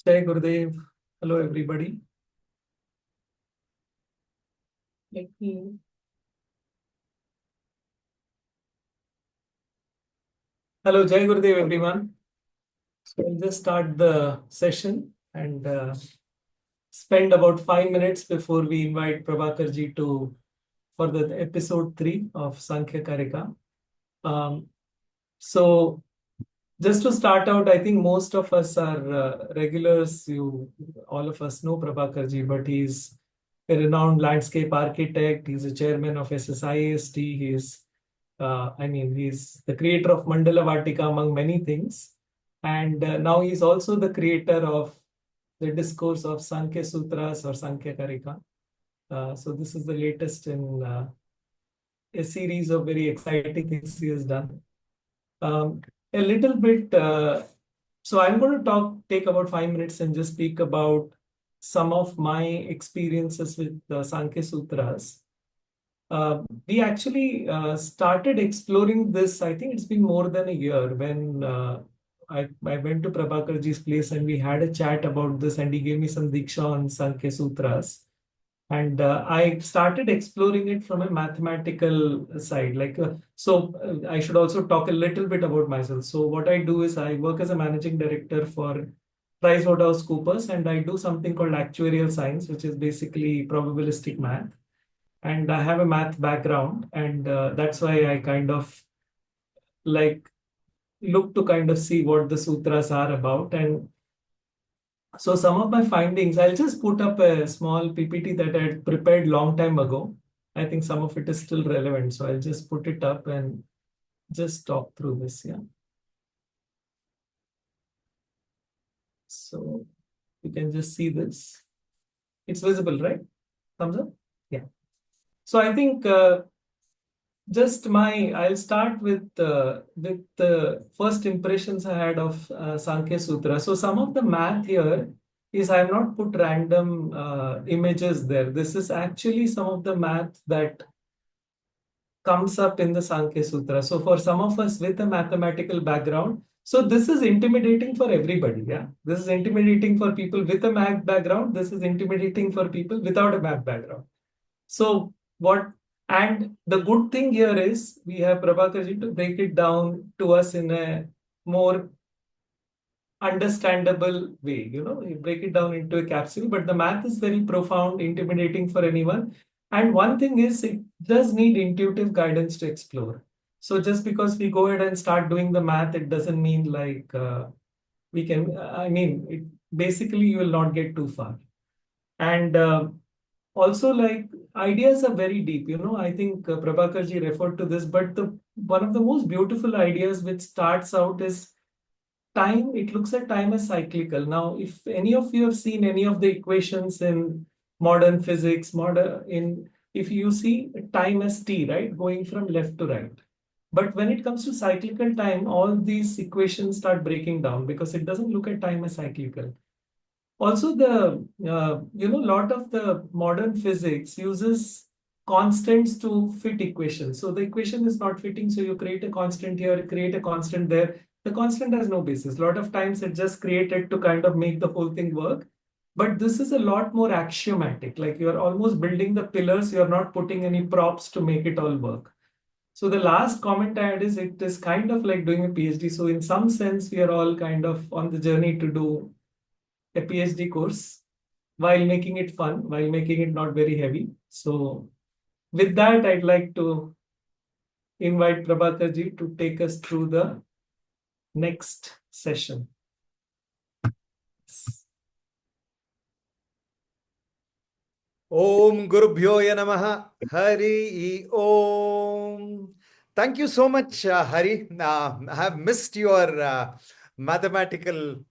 Jai Gurudev. Hello, everybody. Let me. Hello, Jai Gurudev, everyone. So I'll just start the session and spend about 5 minutes before we invite Prabhakar ji to for the episode 3 of Sankhya Karika. Um, so just to start out, I think most of us are regulars. All of us know Prabhakar ji, but he's a renowned landscape architect. He's a chairman of SSIST. He's the creator of Mandala Vatika, among many things. And now he's also the creator of the discourse of Sankhya Sutras or Sankhya Karika. So this is the latest in a series of very exciting things he has done. A little bit. So I'm going to take about 5 minutes and just speak about some of my experiences with the Sankhya Sutras. We actually started exploring this. I think it's been more than a year when I went to Prabhakar ji's place and we had a chat about this, and he gave me some diksha on Sankhya Sutras. And I started exploring it from a mathematical side. I should also talk a little bit about myself. So what I do is I work as a managing director for PricewaterhouseCoopers, and I do something called actuarial science, which is basically probabilistic math. And I have a math background, and that's why I kind of like look to kind of see what the sutras are about. And so some of my findings, I'll just put up a small PPT that I had prepared long time ago. I think some of it is still relevant. So I'll just put it up and just talk through this. Yeah. So you can just see this. It's visible, right? Thumbs up? Yeah. So I think I'll start with the first impressions I had of Sankhya Sutra. So some of the math here is I have not put random images there. This is actually some of the math that comes up in the Sankhya Sutra. So for some of us with a mathematical background, so this is intimidating for everybody. Yeah, this is intimidating for people with a math background. This is intimidating for people without a math background. So what, and the good thing here is we have Prabhakar ji to break it down to us in a more understandable way. You break it down into a capsule, but the math is very profound, intimidating for anyone. And one thing is it does need intuitive guidance to explore. So just because we go ahead and start doing the math, it doesn't mean like we can, basically you will not get too far. And also like ideas are very deep. I think Prabhakar ji referred to this, but the one of the most beautiful ideas which starts out is time. It looks at time as cyclical. Now, if any of you have seen any of the equations in modern physics, if you see time as t, right, going from left to right. But when it comes to cyclical time, all these equations start breaking down because it doesn't look at time as cyclical. Also, lot of the modern physics uses constants to fit equations. So the equation is not fitting, so you create a constant here, create a constant there. The constant has no basis. A lot of times it's just created to kind of make the whole thing work. But this is a lot more axiomatic. Like you're almost building the pillars, you're not putting any props to make it all work. So the last comment I had is it is kind of like doing a PhD. So in some sense, we are all kind of on the journey to do a PhD course while making it fun, while making it not very heavy. So with that, I'd like to invite Prabhakar ji to take us through the next session. Om Gurubhyo Namaha Hari Om. Thank you so much, Hari. I have missed your mathematical,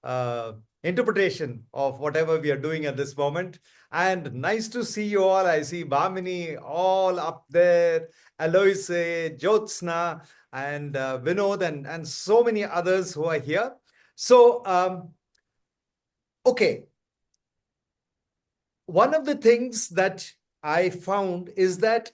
uh, interpretation of whatever we are doing at this moment. And nice to see you all. I see Bhamini all up there, Aloise, Jyotsna, and Vinod, and so many others who are here. So, okay. One of the things that I found is that,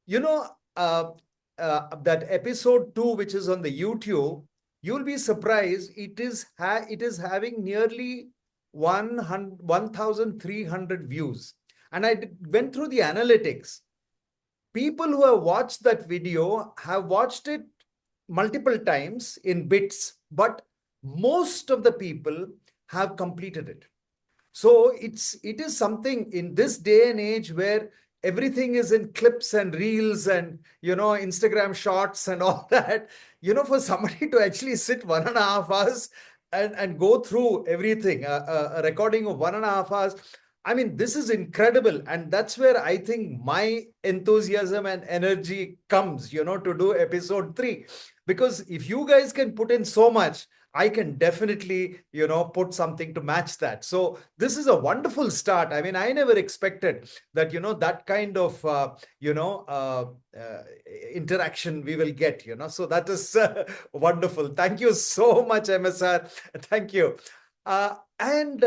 that episode 2, which is on the YouTube, you'll be surprised. It is having nearly 1,300 views. And went through the analytics. People who have watched that video have watched it multiple times in bits, but most of the people have completed it. So it is something in this day and age where everything is in clips and reels and Instagram shots and all that. For somebody to actually sit 1.5 hours and go through everything, a recording of 1.5 hours. I mean, this is incredible, and that's where I think my enthusiasm and energy comes, to do episode 3. Because if you guys can put in so much, I can definitely, put something to match that. So this is a wonderful start. I mean, I never expected that, that kind of, interaction we will get, So that is wonderful. Thank you so much, MSR. Thank you. And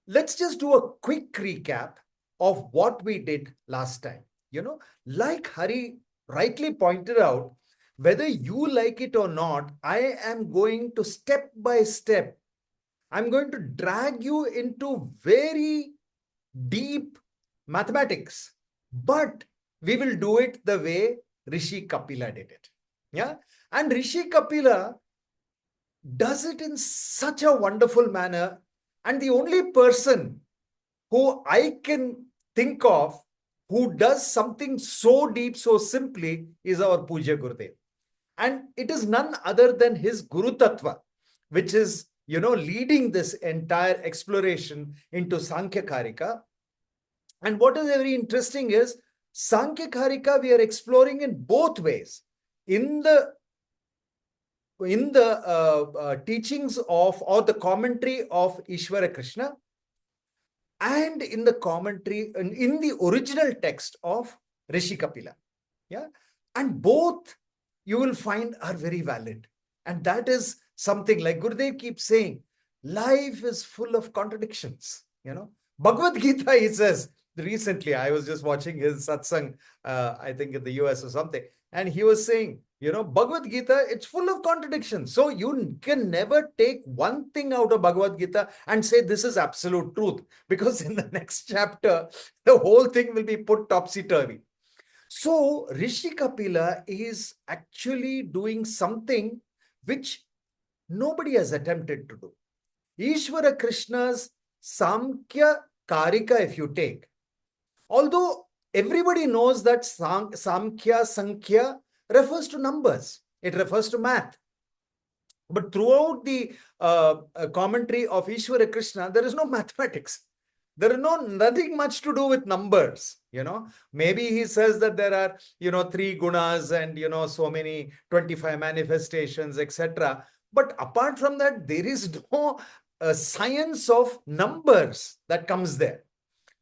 let's just do a quick recap of what we did last time. Like Hari rightly pointed out, whether you like it or not, I am going to step by step, I'm going to drag you into very deep mathematics, but we will do it the way Rishi Kapila did it. Yeah. And Rishi Kapila does it in such a wonderful manner. And the only person who I can think of who does something so deep, so simply, is our Puja Gurudev. And it is none other than his Guru Tattva, which is, leading this entire exploration into Sankhya Karika. And what is very interesting is Sankhya Karika we are exploring in both ways. In the teachings of, or the commentary of Ishvara Krishna, and in the commentary, in the original text of Rishi Kapila. Yeah. And both you will find are very valid. And that is something like Gurudev keeps saying, life is full of contradictions. Bhagavad Gita, he says, recently I was just watching his satsang, I think in the US or something. And he was saying, Bhagavad Gita, it's full of contradictions. So you can never take one thing out of Bhagavad Gita and say this is absolute truth, because in the next chapter, the whole thing will be put topsy-turvy. So Rishi Kapila is actually doing something which nobody has attempted to do. Ishvara Krishna's Samkhya Karika, if you take, although everybody knows that Samkhya, Sankhya refers to numbers, it refers to math. But throughout the commentary of Ishvara Krishna, there is no mathematics. There is nothing much to do with numbers. Maybe he says that there are 3 gunas and so many 25 manifestations, etc. But apart from that, there is no science of numbers that comes there.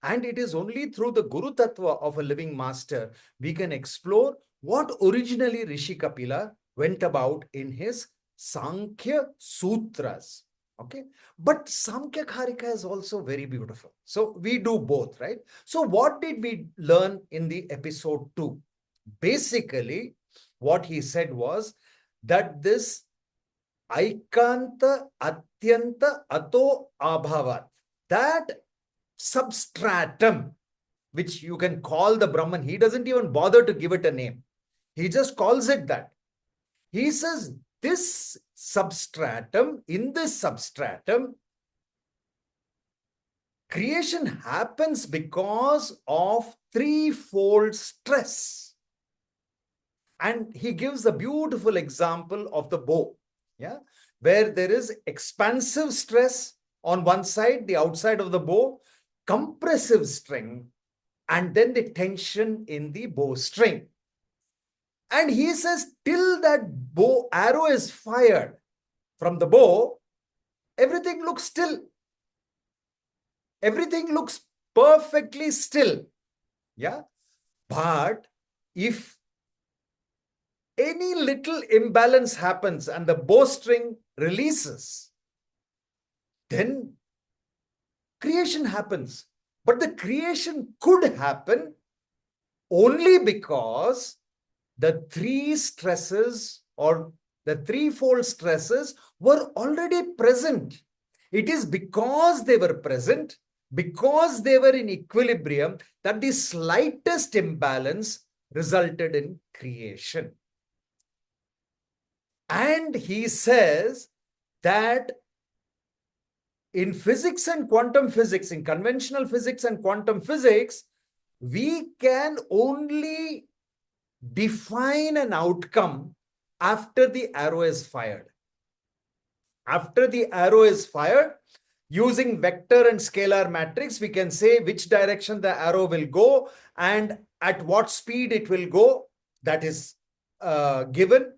And it is only through the Guru Tattva of a living master we can explore what originally Rishi Kapila went about in his Sankhya Sutras. Okay. But Samkhya Karika is also very beautiful. So we do both, right? So what did we learn in the episode 2? Basically, what he said was that this Aikanta Atyanta Ato Abhavat, that substratum, which you can call the Brahman, he doesn't even bother to give it a name. He just calls it that. He says, this substratum, in this substratum, creation happens because of threefold stress. And he gives a beautiful example of the bow, yeah, where there is expansive stress on one side, the outside of the bow, compressive string, and then the tension in the bowstring. And he says, till that bow arrow is fired from the bow, everything looks still. Everything looks perfectly still. Yeah. But if any little imbalance happens and the bowstring releases, then creation happens. But the creation could happen only because the 3 stresses or The threefold stresses were already present. It is because they were present, because they were in equilibrium, that the slightest imbalance resulted in creation. And he says that in physics and quantum physics, in conventional physics and quantum physics, we can only define an outcome after the arrow is fired. After the arrow is fired, using vector and scalar matrix, we can say which direction the arrow will go and at what speed it will go. That is given.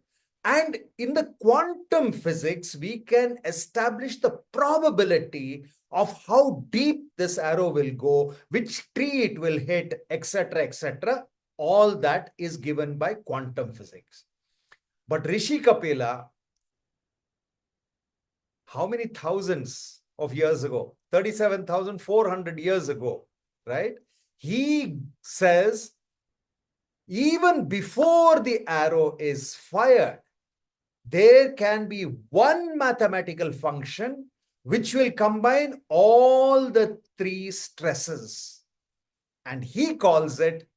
And in the quantum physics, we can establish the probability of how deep this arrow will go, which tree it will hit, etc., etc. All that is given by quantum physics. But Rishi Kapila, how many thousands of years ago? 37,400 years ago, right? He says, even before the arrow is fired, there can be one mathematical function which will combine all the three stresses. And he calls it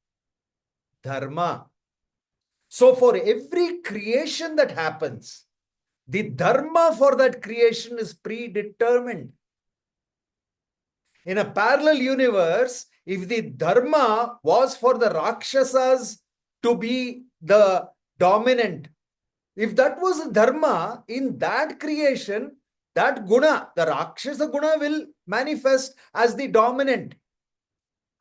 dharma. So for every creation that happens, the dharma for that creation is predetermined. In a parallel universe, if the dharma was for the Rakshasas to be the dominant, if that was the dharma in that creation, that guna, the Rakshasa guna, will manifest as the dominant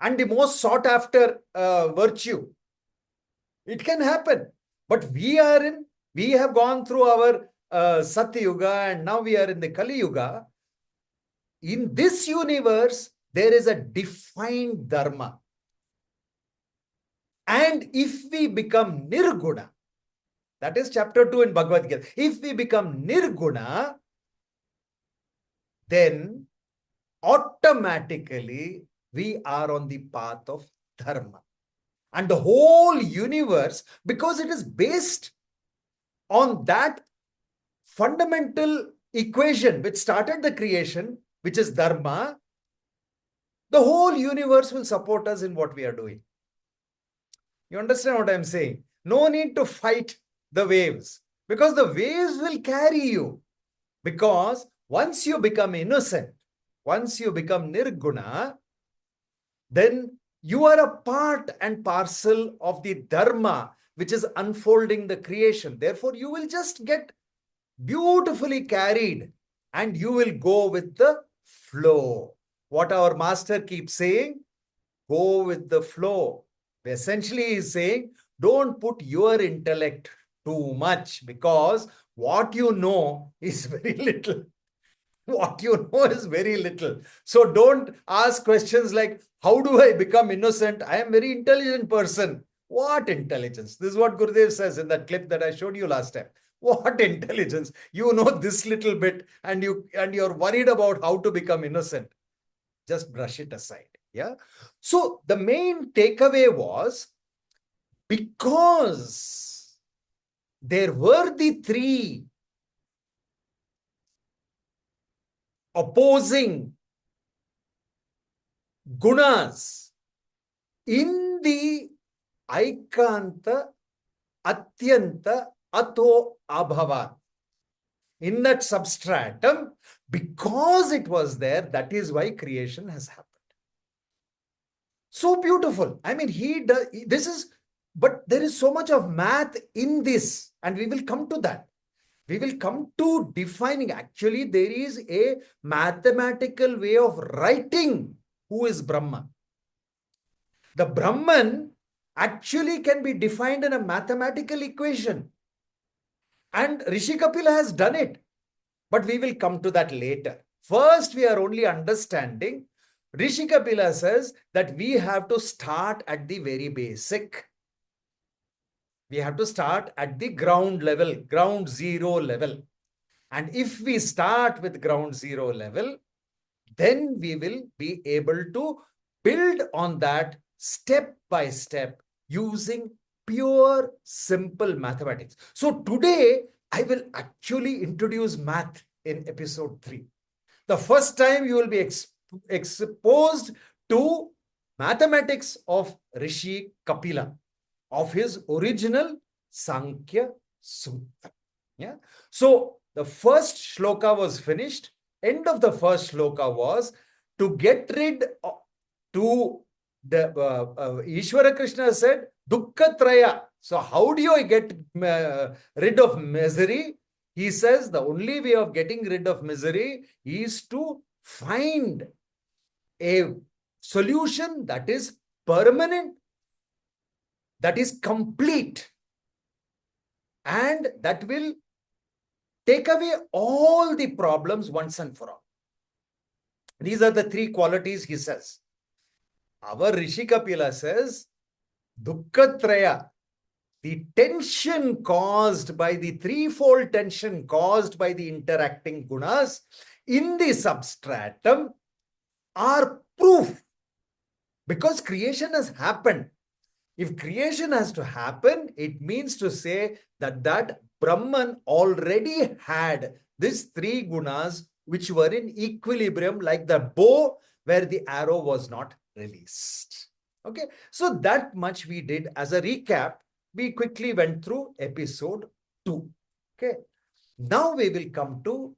and the most sought after virtue. It can happen. But we have gone through our Satya Yuga and now we are in the Kali Yuga. In this universe, there is a defined dharma. And if we become nirguna, that is chapter 2 in Bhagavad Gita. If we become nirguna, then automatically we are on the path of dharma. And the whole universe, because it is based on that fundamental equation which started the creation, which is dharma, the whole universe will support us in what we are doing. You understand what I'm saying? No need to fight the waves, because the waves will carry you. Because once you become innocent, once you become nirguna, then you are a part and parcel of the dharma which is unfolding the creation. Therefore, you will just get beautifully carried and you will go with the flow. What our master keeps saying, go with the flow. Essentially, he is saying, don't put your intellect too much, because what you know is very little. What you know is very little. So don't ask questions like, how do I become innocent? I am a very intelligent person. What intelligence? This is what Gurudev says in that clip that I showed you last time. What intelligence? You know this little bit and you're worried about how to become innocent. Just brush it aside. Yeah. So the main takeaway was, because there were the three opposing gunas in the aikanta atyanta ato abhava, in that substratum, because it was there, that is why creation has happened. So beautiful. I mean, he does this is, but there is so much of math in this, and we will come to that. We will come to defining. Actually, there is a mathematical way of writing who is Brahma. The Brahman actually can be defined in a mathematical equation. And Rishi Kapila has done it. But we will come to that later. First, we are only understanding. Rishi Kapila says that we have to start at the very basic. We have to start at the ground level, ground zero level. And if we start with ground zero level, then we will be able to build on that step by step using pure, simple mathematics. So today, I will actually introduce math in episode 3. The first time you will be exposed to mathematics of Rishi Kapila, of his original Sankhya Sutra. Yeah. So the first shloka was finished. End of the first shloka was to get rid of, to the Ishvara Krishna said, Dukkha Traya. So how do you get rid of misery? He says the only way of getting rid of misery is to find a solution that is permanent, that is complete, and that will take away all the problems once and for all. These are the 3 qualities he says. Our Rishi Kapila says, Dukkhatraya, the tension caused by the threefold tension caused by the interacting gunas in the substratum are proof, because creation has happened. If creation has to happen, it means to say that that Brahman already had these 3 gunas which were in equilibrium, like the bow where the arrow was not released. Okay, so that much we did as a recap. We quickly went through episode 2. Okay, now we will come to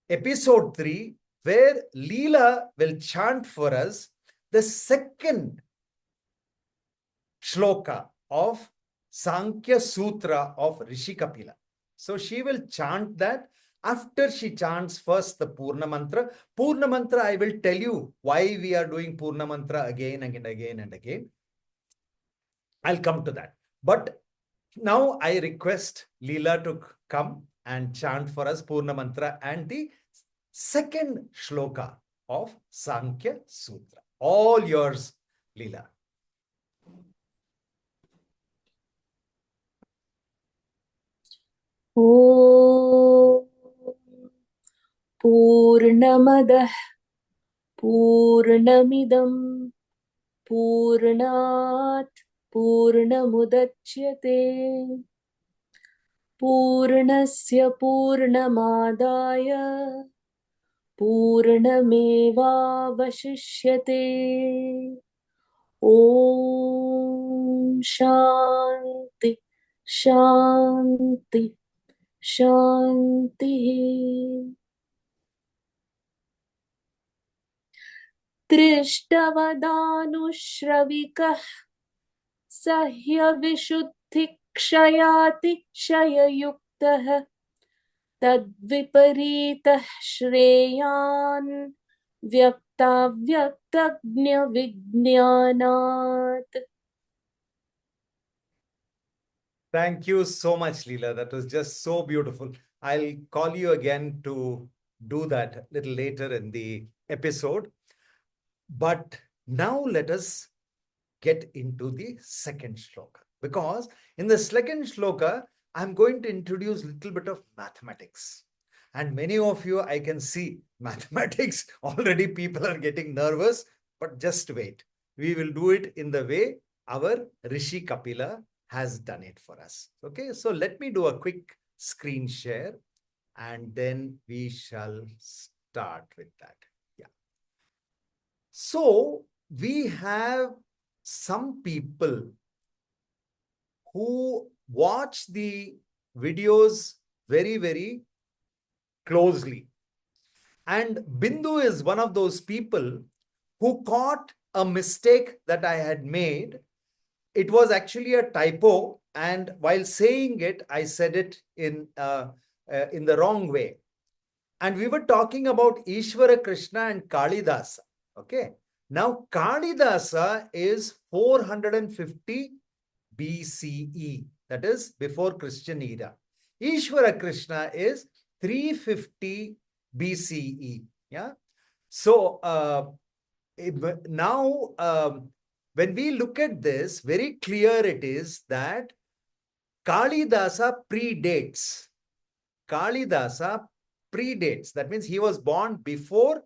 episode 3, where Leela will chant for us the second shloka of Sankhya Sutra of Rishi Kapila. So she will chant that. After she chants first the Purna Mantra. Purna Mantra, I will tell you why we are doing Purna Mantra again and again and again. I'll come to that. But now I request Leela to come and chant for us Purna Mantra and the second shloka of Sankhya Sutra. All yours, Leela. ॐ पूर्णमदः पूर्णमिदं पूर्णात् पूर्णमुदच्यते पूर्णस्य पूर्णमादाय पूर्णमेवावशिष्यते ॐ शान्ति शान्ति शान्तिः दृष्टवदानुश्रविकः सह्यविशुद्धिक्षयातिशययुक्तः तद्विपरीतः श्रेयान् व्यक्ताव्यक्तज्ञविज्ञानात्. Thank you so much, Leela. That was just so beautiful. I'll call you again to do that a little later in the episode. But now let us get into the second shloka. Because in the second shloka, I'm going to introduce a little bit of mathematics. And many of you, I can see mathematics, already people are getting nervous, but just wait. We will do it in the way our Rishi Kapila has done it for us. Okay, so let me do a quick screen share and then we shall start with that. Yeah. So we have some people who watch the videos very, very closely. And Bindu is one of those people who caught a mistake that I had made. It was actually a typo, and while saying it, I said it in the wrong way. And we were talking about Ishvara Krishna and Kalidasa. Okay. Now, Kalidasa is 450 BCE. That is before Christian era. Ishvara Krishna is 350 BCE. Yeah. So now when we look at this, very clear it is that Kalidasa predates. Kalidasa predates. That means he was born before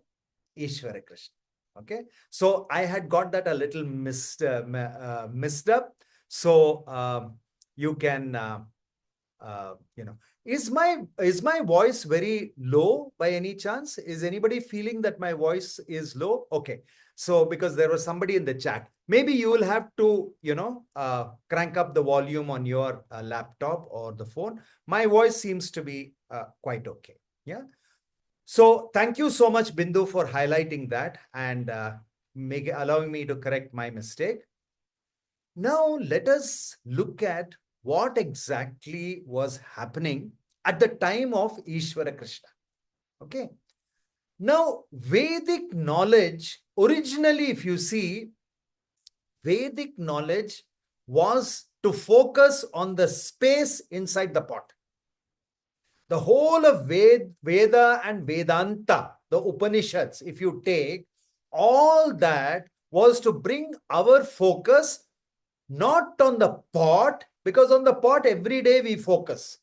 Ishvara Krishna. Okay. So I had got that a little missed up. So you can Is my voice very low by any chance? Is anybody feeling that my voice is low? Okay. So because there was somebody in the chat, maybe you will have to, crank up the volume on your laptop or the phone. My voice seems to be quite okay. Yeah. So thank you so much, Bindu, for highlighting that and allowing me to correct my mistake. Now let us look at what exactly was happening at the time of Ishvara Krishna. Okay. Now, Vedic knowledge, originally, if you see, Vedic knowledge was to focus on the space inside the pot. The whole of Veda and Vedanta, the Upanishads, if you take, all that was to bring our focus not on the pot, because on the pot every day we focus,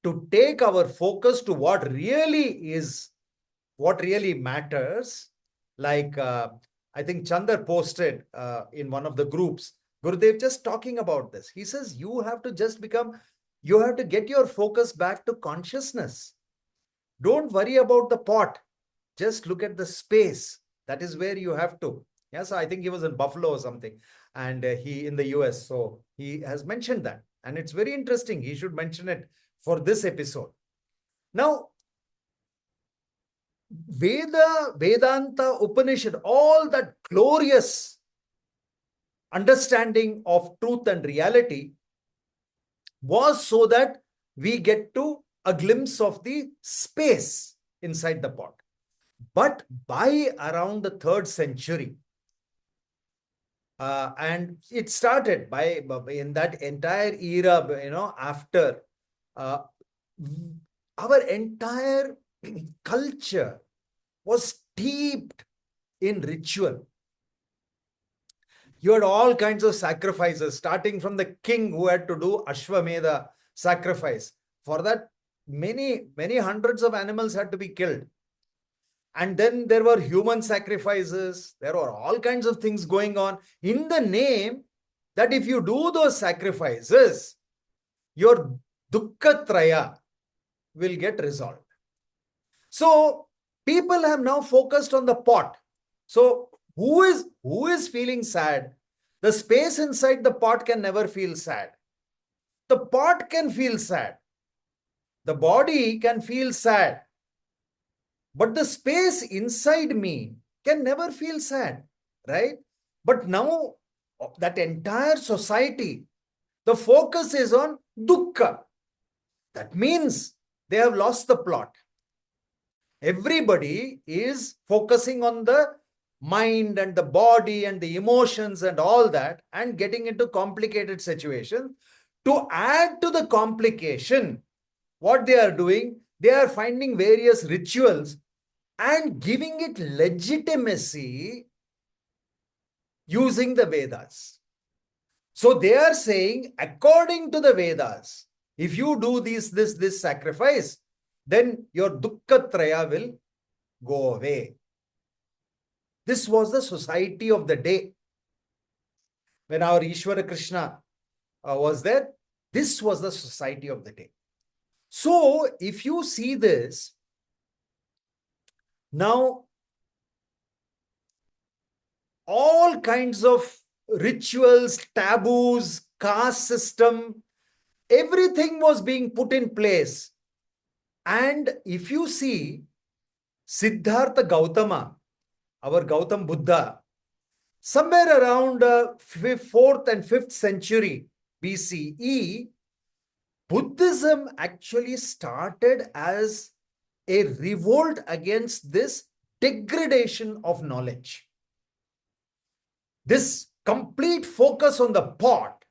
to take our focus to what really matters. Like I think Chandar posted in one of the groups, Gurudev just talking about this. He says you have to get your focus back to consciousness. Don't worry about the pot. Just look at the space. That is where you have to. Yeah, so I think he was in Buffalo or something, and he in the US. So he has mentioned that. And it's very interesting. He should mention it for this episode. Now, Vedanta, Upanishad, all that glorious understanding of truth and reality was so that we get to a glimpse of the space inside the pot. But by around the 3rd century, and it started in that entire era, after our entire culture was steeped in ritual. You had all kinds of sacrifices, starting from the king who had to do Ashwamedha sacrifice. For that, many hundreds of animals had to be killed. And then there were human sacrifices. There were all kinds of things going on in the name that if you do those sacrifices, your dukkha traya will get resolved. So people have now focused on the pot. So who is feeling sad? The space inside the pot can never feel sad. The pot can feel sad. The body can feel sad. But the space inside me can never feel sad, right? But now that entire society, the focus is on dukkha. That means they have lost the plot. Everybody is focusing on the mind and the body and the emotions and all that, and getting into complicated situations. To add to the complication, what they are doing, they are finding various rituals and giving it legitimacy using the Vedas. So they are saying, according to the Vedas, if you do this sacrifice, then your dukkha traya will go away. This was the society of the day. When our Ishvara Krishna was there, this was the society of the day. So if you see this, now all kinds of rituals, taboos, caste system, everything was being put in place. And if you see Siddhartha Gautama, our Gautam Buddha, somewhere around 4th and 5th century BCE, Buddhism actually started as a revolt against this degradation of knowledge. This complete focus on the pot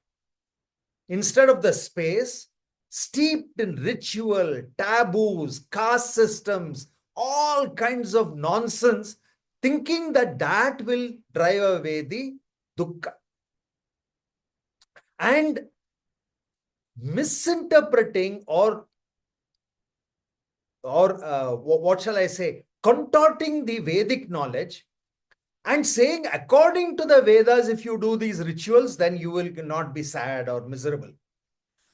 instead of the space, steeped in ritual, taboos, caste systems, all kinds of nonsense, thinking that will drive away the dukkha. And misinterpreting or what shall I say, contorting the Vedic knowledge and saying, according to the Vedas, if you do these rituals, then you will not be sad or miserable.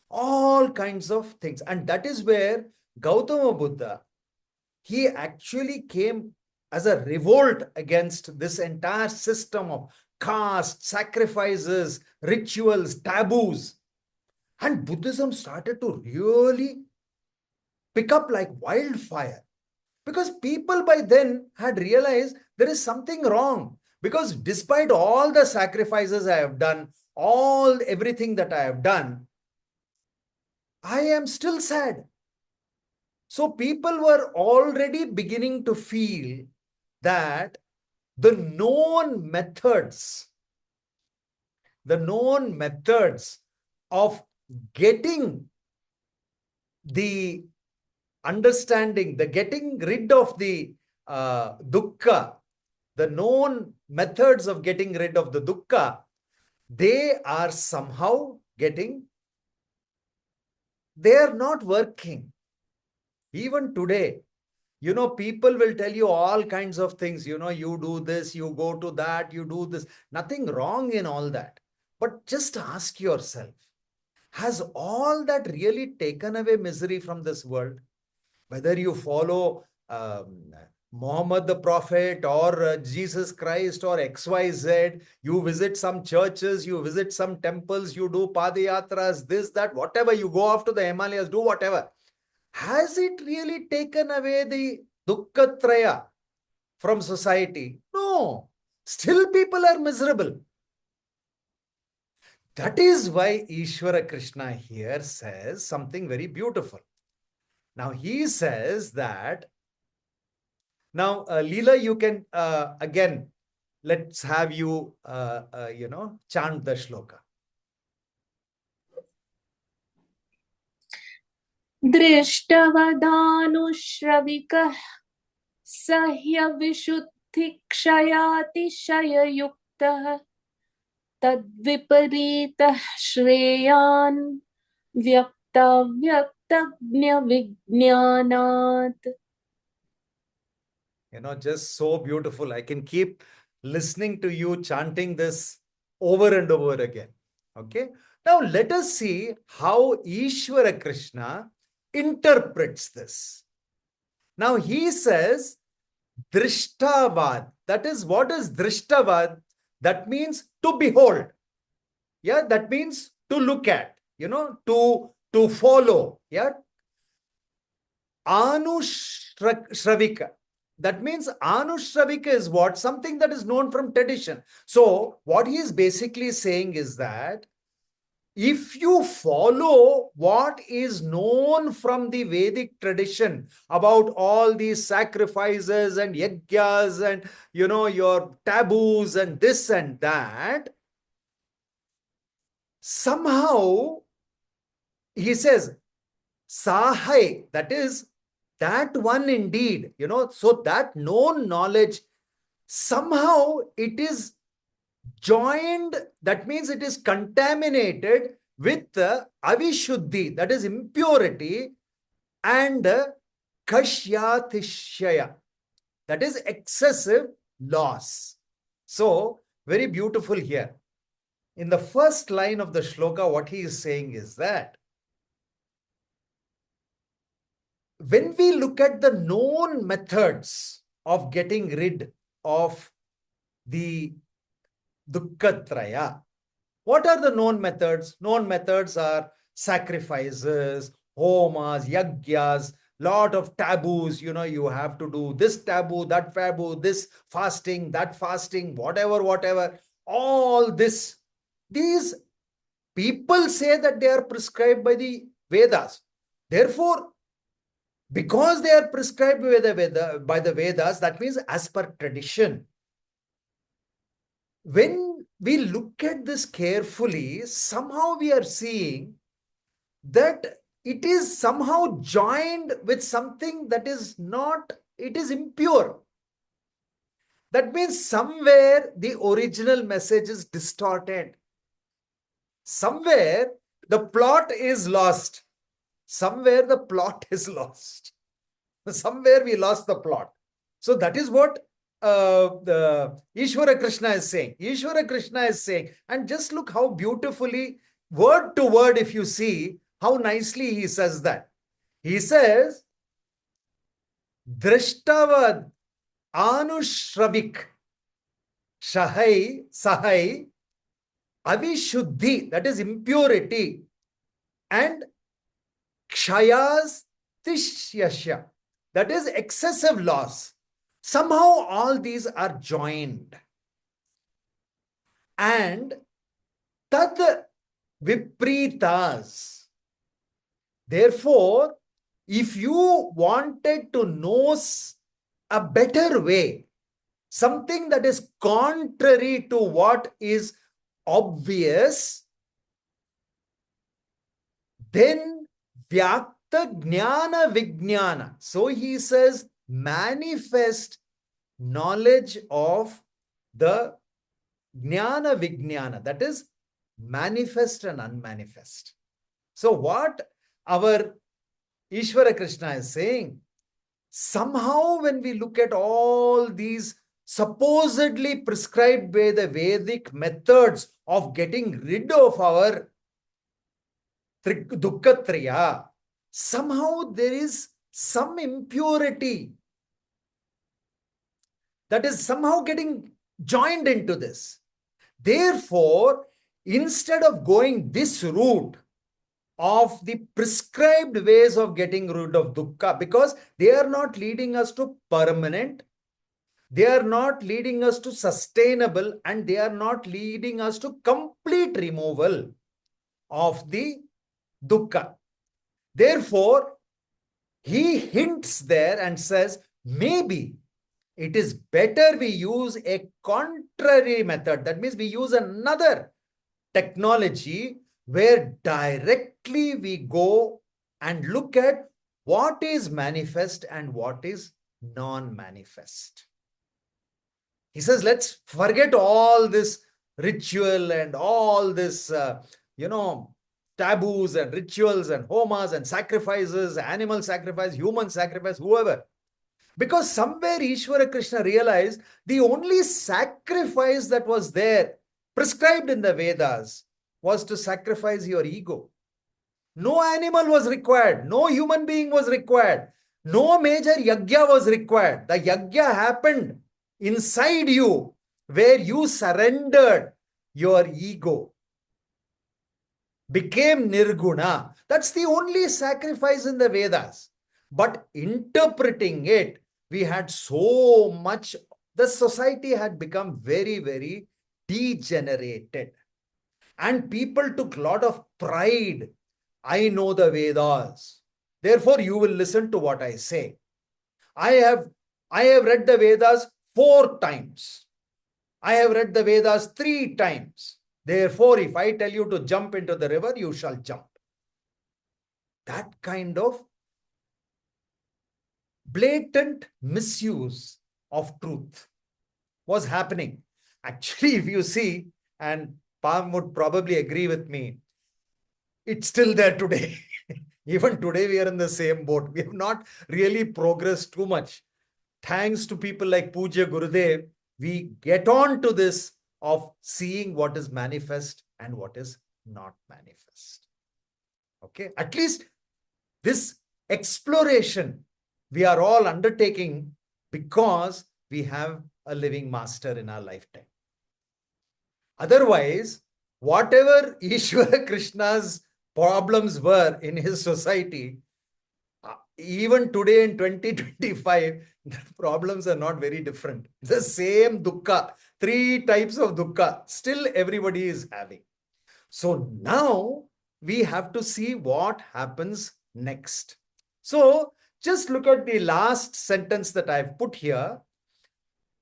all kinds of things. And that is where Gautama Buddha, he actually came as a revolt against this entire system of caste, sacrifices, rituals, taboos. And Buddhism started to really pick up like wildfire, because people by then had realized there is something wrong. Because despite all the sacrifices I have done, everything that I have done, I am still sad. So people were already beginning to feel that the known methods, of getting the understanding, the getting rid of the dukkha, the known methods of getting rid of the dukkha, they are somehow they are not working. Even today, people will tell you all kinds of things. You do this, you go to that, you do this. Nothing wrong in all that. But just ask yourself, has all that really taken away misery from this world? Whether you follow Muhammad the Prophet or Jesus Christ or XYZ, you visit some churches, you visit some temples, you do padayatras, this, that, whatever, you go off to the Himalayas, do whatever. Has it really taken away the dukkhatraya from society? No. Still people are miserable. That is why Ishvara Krishna here says something very beautiful. Now he says that, now Leela, you can again, let's have you, chant the shloka. दृष्टवदानुश्रविकः सह्यविशुद्धिक्षयातिशययुक्तः तद्विपरीतः श्रेयान् व्यक्ताव्यक्तज्ञविज्ञानात्. Just so beautiful. I can keep listening to you chanting this over and over again. Okay. Now let us see how Ishvara Krishna interprets this. Now he says, Drishtavad. That is, what is Drishtavad? That means to behold. Yeah, that means to look at, to follow. Yeah. Anushravika. That means Anushravika is what? Something that is known from tradition. So what he is basically saying is that if you follow what is known from the Vedic tradition about all these sacrifices and yajnas and, your taboos and this and that, somehow, he says, sahai, that is, that one indeed, so that known knowledge, somehow it is joined, that means it is contaminated with avishuddhi, that is impurity, and kashyatishya, that is excessive loss. So, very beautiful here. In the first line of the shloka, what he is saying is that when we look at the known methods of getting rid of the dukkhatraya, what are the known methods? Known methods are sacrifices, homas, yajnas, lot of taboos. You have to do this taboo, this fasting, that fasting, whatever. All this. These people say that they are prescribed by the Vedas. Therefore, because they are prescribed by the Vedas, that means as per tradition. When we look at this carefully, somehow we are seeing that it is somehow joined with something that is not, it is impure. That means somewhere the original message is distorted. Somewhere the plot is lost. Somewhere the plot is lost. Somewhere we lost the plot. So that is what the Ishvara Krishna is saying. Ishvara Krishna is saying, and just look how beautifully, word to word, if you see, How nicely he says that. He says, Drishtavad Anushravik Shahai Sahai Avishuddhi, that is impurity, and Kshayas Tishyasya, that is excessive loss. Somehow all these are joined. And Tad Vipritas. Therefore, if you wanted to know a better way, something that is contrary to what is obvious, then Vyakta Jnana Vijnana. So he says, manifest knowledge of the Jnana Vijnana, that is manifest and unmanifest. So what our Ishvara Krishna is saying, somehow when we look at all these supposedly prescribed by the Vedic methods of getting rid of our Dukkhatriya, somehow there is some impurity that is somehow getting joined into this. Therefore, instead of going this route of the prescribed ways of getting rid of dukkha, because they are not leading us to permanent, they are not leading us to sustainable, and they are not leading us to complete removal of the dukkha. Therefore, he hints there and says, maybe it is better we use a contrary method. That means we use another technology where directly we go and look at what is manifest and what is non-manifest. He says, let's forget all this ritual and all this, taboos and rituals and homas and sacrifices, animal sacrifice, human sacrifice, whoever. Because somewhere Ishvara Krishna realized the only sacrifice that was there, prescribed in the Vedas, was to sacrifice your ego. No animal was required. No human being was required. No major yajna was required. The yajna happened inside you, where you surrendered your ego, became nirguna. That's the only sacrifice in the Vedas. But interpreting it, we had so much, the society had become very, very degenerated. And people took a lot of pride. I know the Vedas. Therefore, you will listen to what I say. I have read the Vedas 4 times. I have read the Vedas 3 times. Therefore, if I tell you to jump into the river, you shall jump. That kind of blatant misuse of truth was happening. Actually, if you see, and Pam would probably agree with me, it's still there today. Even today, we are in the same boat. We have not really progressed too much. Thanks to people like Pujya Gurudev, we get on to this of seeing what is manifest and what is not manifest. Okay, at least this exploration we are all undertaking because we have a living master in our lifetime. Otherwise, whatever Ishvara Krishna's problems were in his society, even today in 2025, the problems are not very different. The same dukkha, 3 types of dukkha, still everybody is having. So now we have to see what happens next. So just look at the last sentence that I've put here.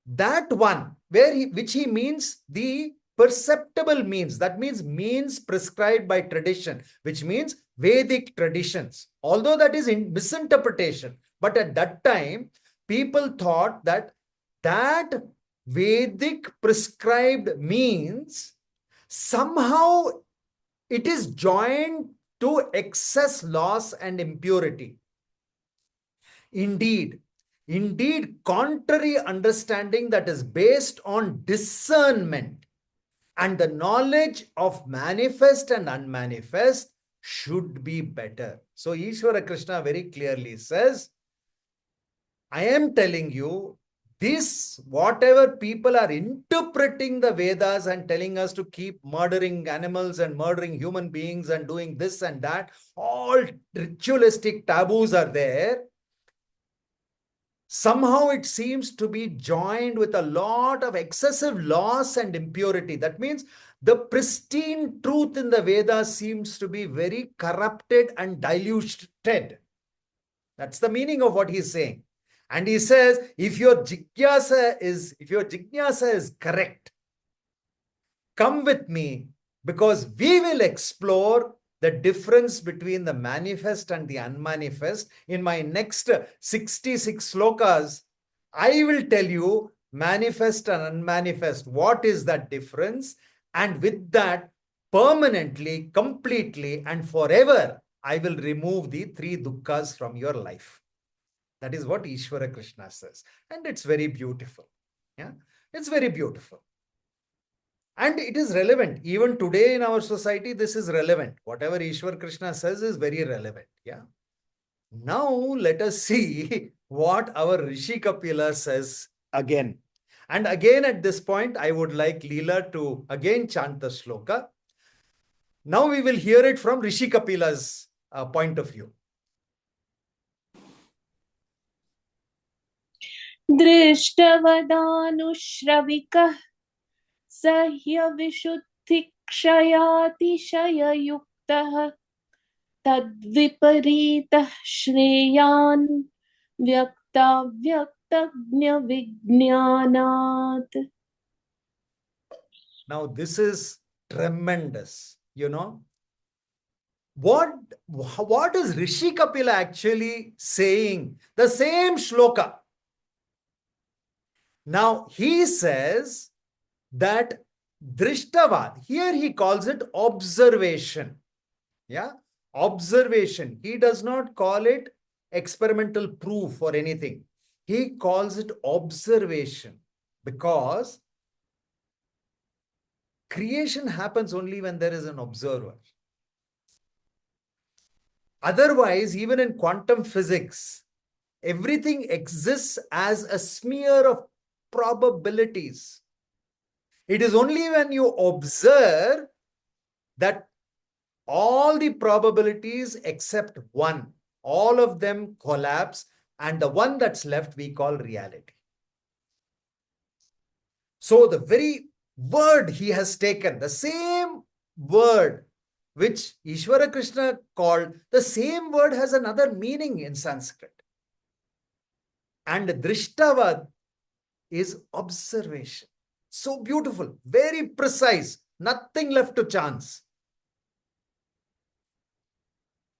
That one, which he means the perceptible means, that means prescribed by tradition, which means Vedic traditions. Although that is in misinterpretation, but at that time, people thought that Vedic prescribed means somehow it is joined to excess, loss, and impurity. Indeed, contrary understanding that is based on discernment and the knowledge of manifest and unmanifest should be better. So Ishvara Krishna very clearly says, I am telling you, this, whatever people are interpreting the Vedas and telling us to keep murdering animals and murdering human beings and doing this and that, all ritualistic taboos are there. Somehow it seems to be joined with a lot of excessive loss and impurity. That means the pristine truth in the Vedas seems to be very corrupted and diluted. That's the meaning of what he's saying. And he says, if your jigyasa is correct, come with me, because we will explore the difference between the manifest and the unmanifest. In my next 66 slokas, I will tell you manifest and unmanifest. What is that difference? And with that, permanently, completely, and forever, I will remove the three dukkhas from your life. That is what Ishvara Krishna says. And it's very beautiful. Yeah, it's very beautiful. And it is relevant. Even today in our society, this is relevant. Whatever Ishvara Krishna says is very relevant. Yeah. Now let us see what our Rishi Kapila says again. And again at this point, I would like Leela to again chant the shloka. Now we will hear it from Rishi Kapila's point of view. दृष्टवदानुश्रविकः सह्यविशुद्धिक्षयातिशययुक्तः तद्विपरीतः श्रेयान् व्यक्ताव्यक्तज्ञविज्ञानात्. Now this is tremendous. You know, what is Rishi Kapila actually saying? The same shloka. Now he says that Drishtavad, here he calls it observation. Yeah, observation. He does not call it experimental proof or anything. He calls it observation, because creation happens only when there is an observer. Otherwise, even in quantum physics, everything exists as a smear of probabilities. It is only when you observe that all the probabilities except one, all of them collapse, and the one that's left we call reality. So the very word he has taken, the same word which Ishvara Krishna called, the same word has another meaning in Sanskrit. And Drishtavad is observation. So beautiful, very precise, nothing left to chance.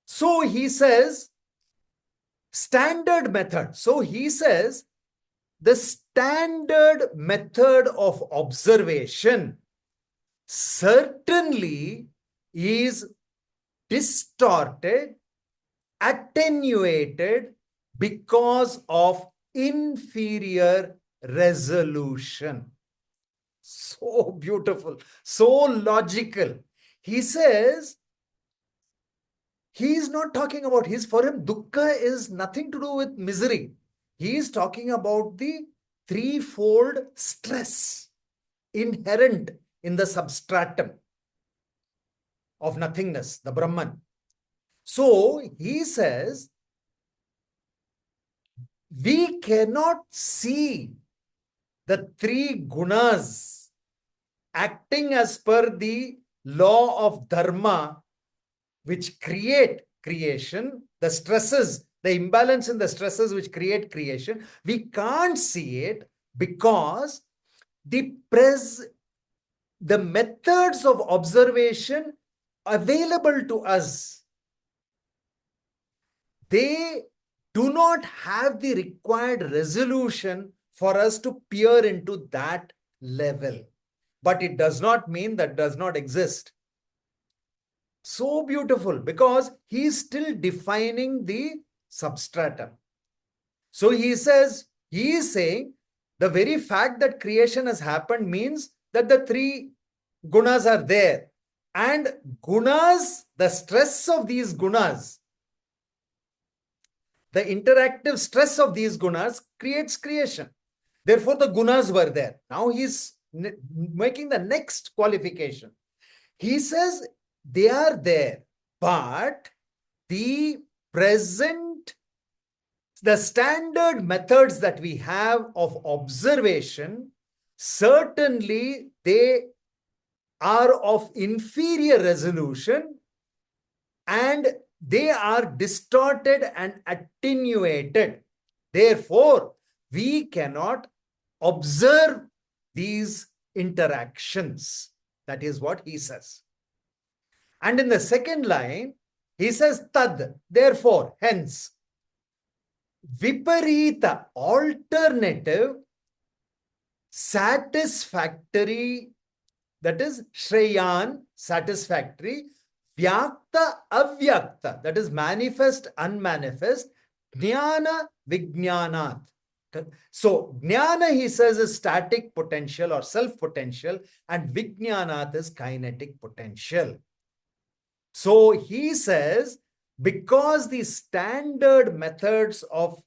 So he says, standard method. So he says, the standard method of observation certainly is distorted, attenuated because of inferior resolution. So beautiful, so logical. He says, he is not talking about for him, dukkha is nothing to do with misery. He is talking about the threefold stress inherent in the substratum of nothingness, the Brahman. So he says, we cannot see the three gunas acting as per the law of dharma, which create creation, the stresses, the imbalance in the stresses which create creation. We can't see it because the methods of observation available to us, they do not have the required resolution for us to peer into that level. But it does not mean that does not exist. So beautiful, because he is still defining the substratum. So he says, he is saying the very fact that creation has happened means that the three gunas are there. And gunas, the stress of these gunas, the interactive stress of these gunas creates creation. Therefore, the gunas were there. Now he's making the next qualification. He says they are there, but the present, the standard methods that we have of observation, certainly they are of inferior resolution and they are distorted and attenuated. Therefore, we cannot observe these interactions. That is what he says. And in the second line, he says tad, therefore, hence, viparita, alternative, satisfactory, that is shreyan, satisfactory, vyakta, avyakta, that is manifest, unmanifest, jnana, vijnanat. So, jnana, he says, is static potential or self-potential, and vijnanat is kinetic potential. So, he says, because the standard methods of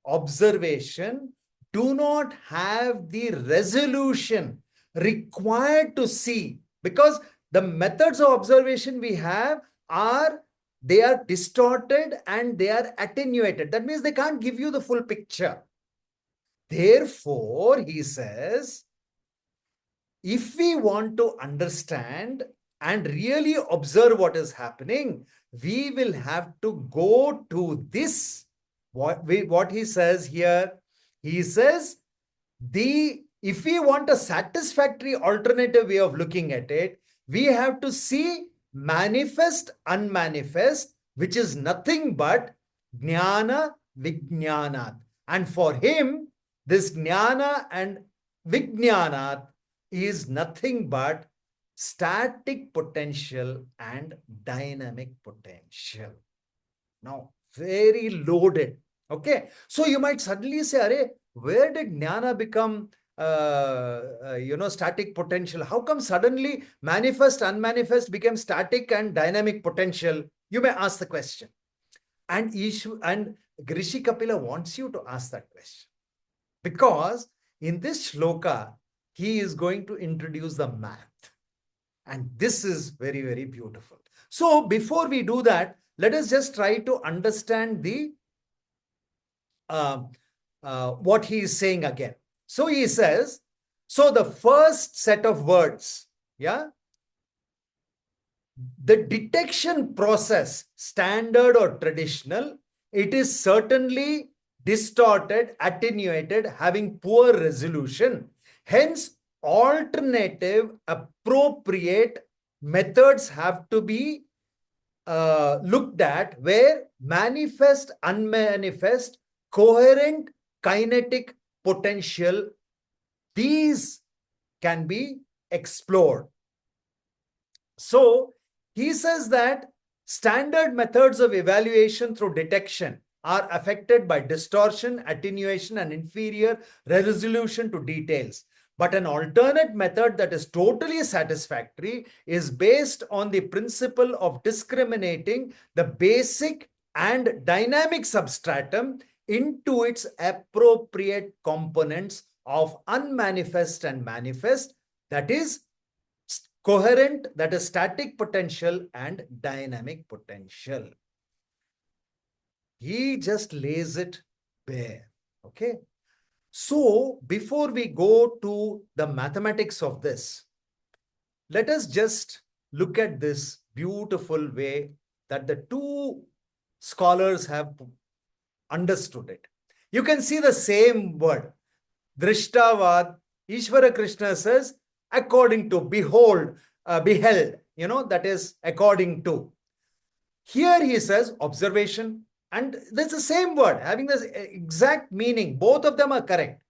observation do not have the resolution required to see, because the methods of observation we have they are distorted and they are attenuated. That means they can't give you the full picture. Therefore, he says, if we want to understand and really observe what is happening, we will have to go to this. What he says here, he says, if we want a satisfactory alternative way of looking at it, we have to see manifest, unmanifest, which is nothing but jnana, vijnanat. And for him, this jnana and vijnanat is nothing but static potential and dynamic potential. Now, very loaded. Okay. So you might suddenly say, Arey, where did jnana become static potential? How come suddenly manifest, unmanifest became static and dynamic potential? You may ask the question. And Rishi Kapila wants you to ask that question. Because in this shloka, he is going to introduce the math. And this is very, very beautiful. So before we do that, let us just try to understand what he is saying again. So he says, so the first set of words, yeah, the detection process, standard or traditional, it is certainly distorted, attenuated, having poor resolution. Hence, alternative, appropriate methods have to be looked at, where manifest, unmanifest, coherent, kinetic potential, these can be explored. So he says that standard methods of evaluation through detection are affected by distortion, attenuation, and inferior resolution to details. But an alternate method that is totally satisfactory is based on the principle of discriminating the basic and dynamic substratum into its appropriate components of unmanifest and manifest, that is coherent, that is static potential, and dynamic potential. He just lays it bare. Okay. So before we go to the mathematics of this, let us just look at this beautiful way that the two scholars have understood it. You can see the same word, Drishtavad. Ishvara Krishna says, according to, behold, beheld, that is according to. Here he says observation, and that's the same word having the exact meaning. Both of them are correct.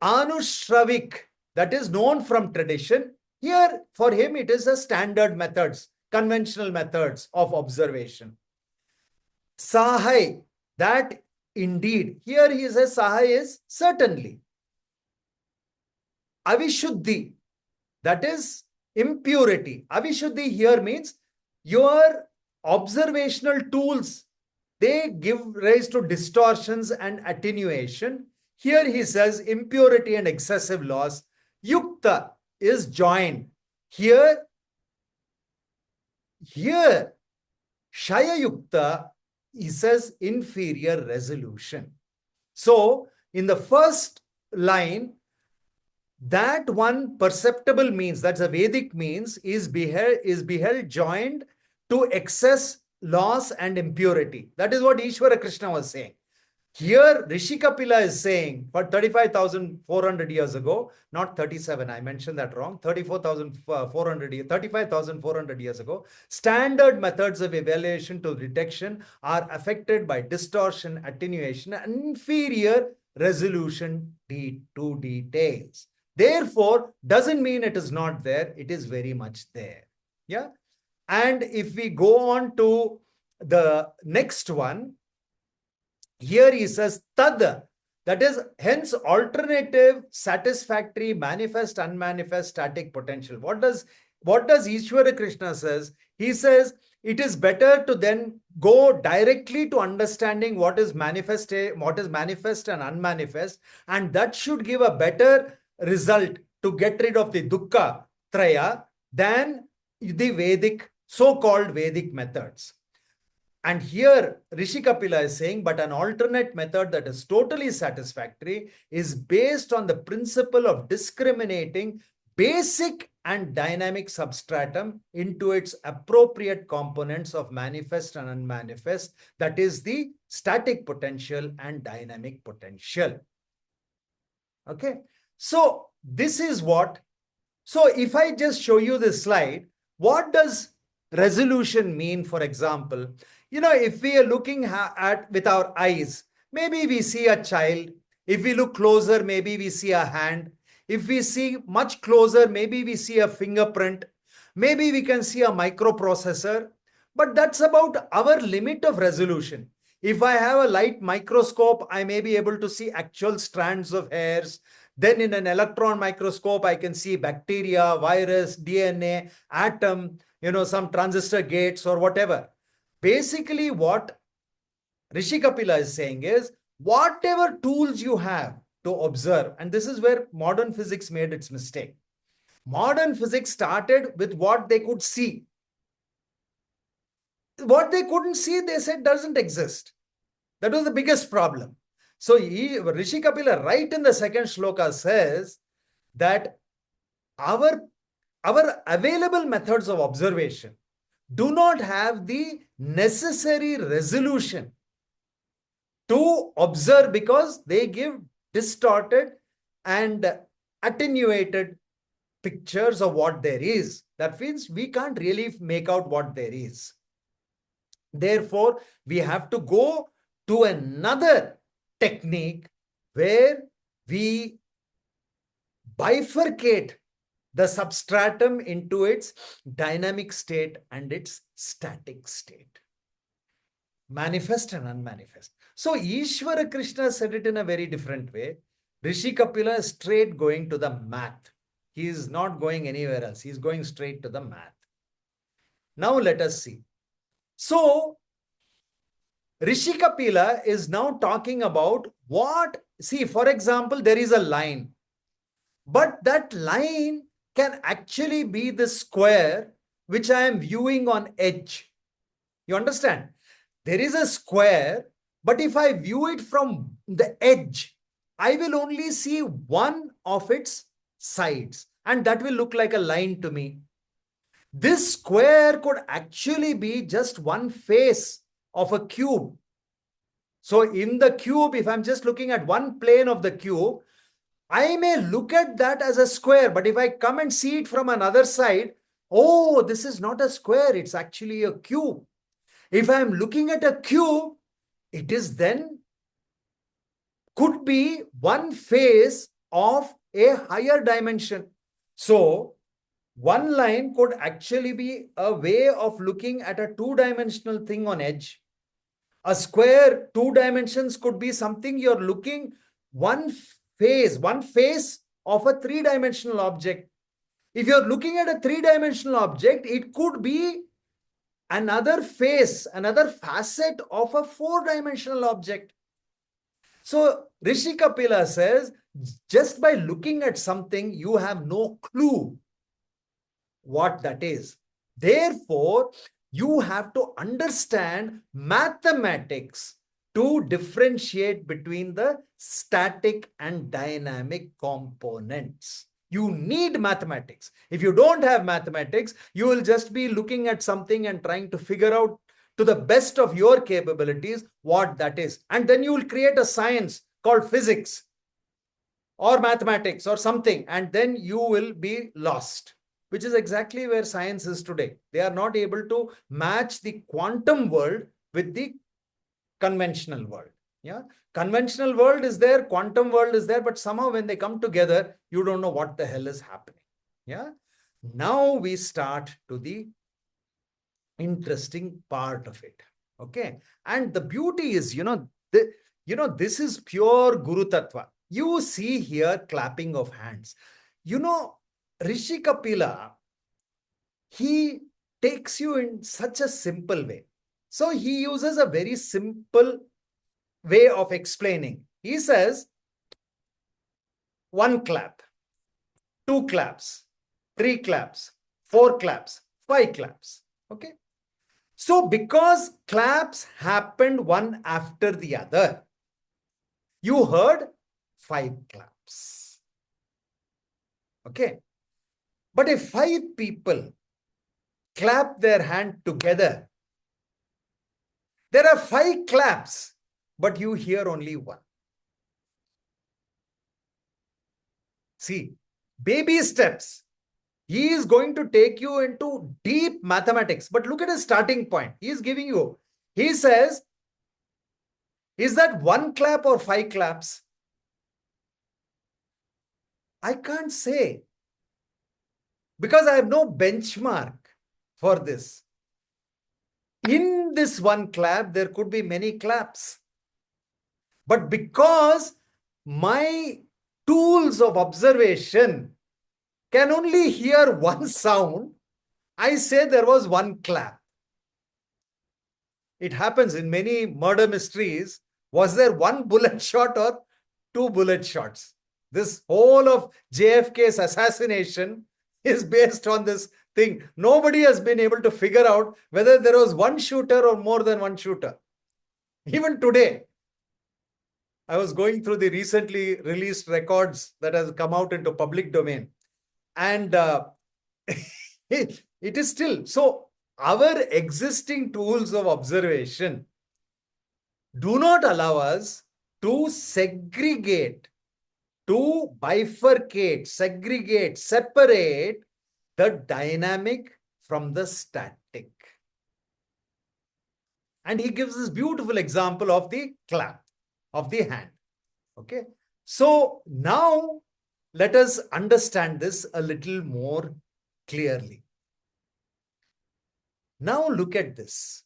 Anushravik, that is known from tradition. Here for him it is a standard methods, conventional methods of observation. Sahai, that indeed, here he says Sahai is certainly. Avishuddhi, that is impurity. Avishuddhi here means your observational tools, they give rise to distortions and attenuation. Here he says impurity and excessive loss. Yukta is joined. Here Shaya Yukta, he says inferior resolution. So in the first line, that one perceptible means, that's a Vedic means, is beheld joined to excess, loss, and impurity. That is what Ishvara Krishna was saying. Here, Rishi Kapila is saying for 35,400 years ago, not 37, I mentioned that wrong, 35,400 years ago, standard methods of evaluation to detection are affected by distortion, attenuation, and inferior resolution to details. Therefore, doesn't mean it is not there, it is very much there. Yeah. And if we go on to the next one, here he says tad, that is hence alternative, satisfactory, manifest, unmanifest, static, potential. What does Ishvara Krishna says? He says it is better to then go directly to understanding what is manifest and unmanifest, and that should give a better result to get rid of the dukkha traya than the Vedic, so-called Vedic methods. And here Rishi Kapila is saying, but an alternate method that is totally satisfactory is based on the principle of discriminating basic and dynamic substratum into its appropriate components of manifest and unmanifest, that is the static potential and dynamic potential. Okay, so this is what, so if I just show you this slide, what does resolution mean? For example, if we are looking at with our eyes, maybe we see a child. If we look closer, maybe we see a hand. If we see much closer, maybe we see a fingerprint. Maybe we can see a microprocessor. But that's about our limit of resolution. If I have a light microscope, I may be able to see actual strands of hairs. Then in an electron microscope, I can see bacteria, virus, DNA, atom, some transistor gates or whatever. Basically, what Rishi Kapila is saying is, whatever tools you have to observe, and this is where modern physics made its mistake. Modern physics started with what they could see. What they couldn't see, they said doesn't exist. That was the biggest problem. So Rishi Kapila, right in the second shloka, says that our available methods of observation do not have the necessary resolution to observe because they give distorted and attenuated pictures of what there is. That means we can't really make out what there is. Therefore, we have to go to another technique where we bifurcate the substratum into its dynamic state and its static state. Manifest and unmanifest. So Ishvara Krishna said it in a very different way. Rishi Kapila is straight going to the math. He is not going anywhere else. He is going straight to the math. Now let us see. So Rishi Kapila is now talking about what, see, for example, there is a line, but that line can actually be the square which I am viewing on edge. You understand? There is a square, but if I view it from the edge, I will only see one of its sides, and that will look like a line to me. This square could actually be just one face of a cube. So in the cube, if I'm just looking at one plane of the cube, I may look at that as a square, but if I come and see it from another side, oh, this is not a square, it's actually a cube. If I'm looking at a cube, it is then could be one face of a higher dimension. So one line could actually be a way of looking at a two-dimensional thing on edge. A square, two dimensions could be something you're looking one face of a three-dimensional object. If you're looking at a three-dimensional object, it could be another face, another facet of a four-dimensional object. So Rishi Kapila says, just by looking at something, you have no clue what that is. Therefore, you have to understand mathematics to differentiate between the static and dynamic components. You need mathematics. If you don't have mathematics, you will just be looking at something and trying to figure out to the best of your capabilities what that is. And then you will create a science called physics or mathematics or something, and then you will be lost, which is exactly where science is today. They are not able to match the quantum world with the conventional world. Yeah, conventional world is there, quantum world is there, but somehow when they come together, you don't know what the hell is happening. Yeah, now we start to the interesting part of it. Okay, and the beauty is, this is pure Guru Tattva. You see here clapping of hands. Rishi Kapila, he takes you in such a simple way. So he uses a very simple way of explaining. He says, 1 clap, 2 claps, 3 claps, 4 claps, 5 claps. Okay. So because claps happened one after the other, you heard 5 claps. Okay. But if 5 people clap their hand together, there are 5 claps, but you hear only 1. See, baby steps. He is going to take you into deep mathematics. But look at his starting point. He is giving you, he says, is that 1 clap or 5 claps? I can't say, because I have no benchmark for this. In this 1 clap, there could be many claps. But because my tools of observation can only hear 1 sound, I say there was 1 clap. It happens in many murder mysteries. Was there 1 bullet shot or 2 bullet shots? This whole of JFK's assassination is based on this thing. Nobody has been able to figure out whether there was 1 shooter or more than 1 shooter. Even today, I was going through the recently released records that has come out into public domain. And it is still, so our existing tools of observation do not allow us to segregate, to bifurcate, segregate, separate the dynamic from the static. And he gives this beautiful example of the clap, of the hand. Okay. So now let us understand this a little more clearly. Now look at this.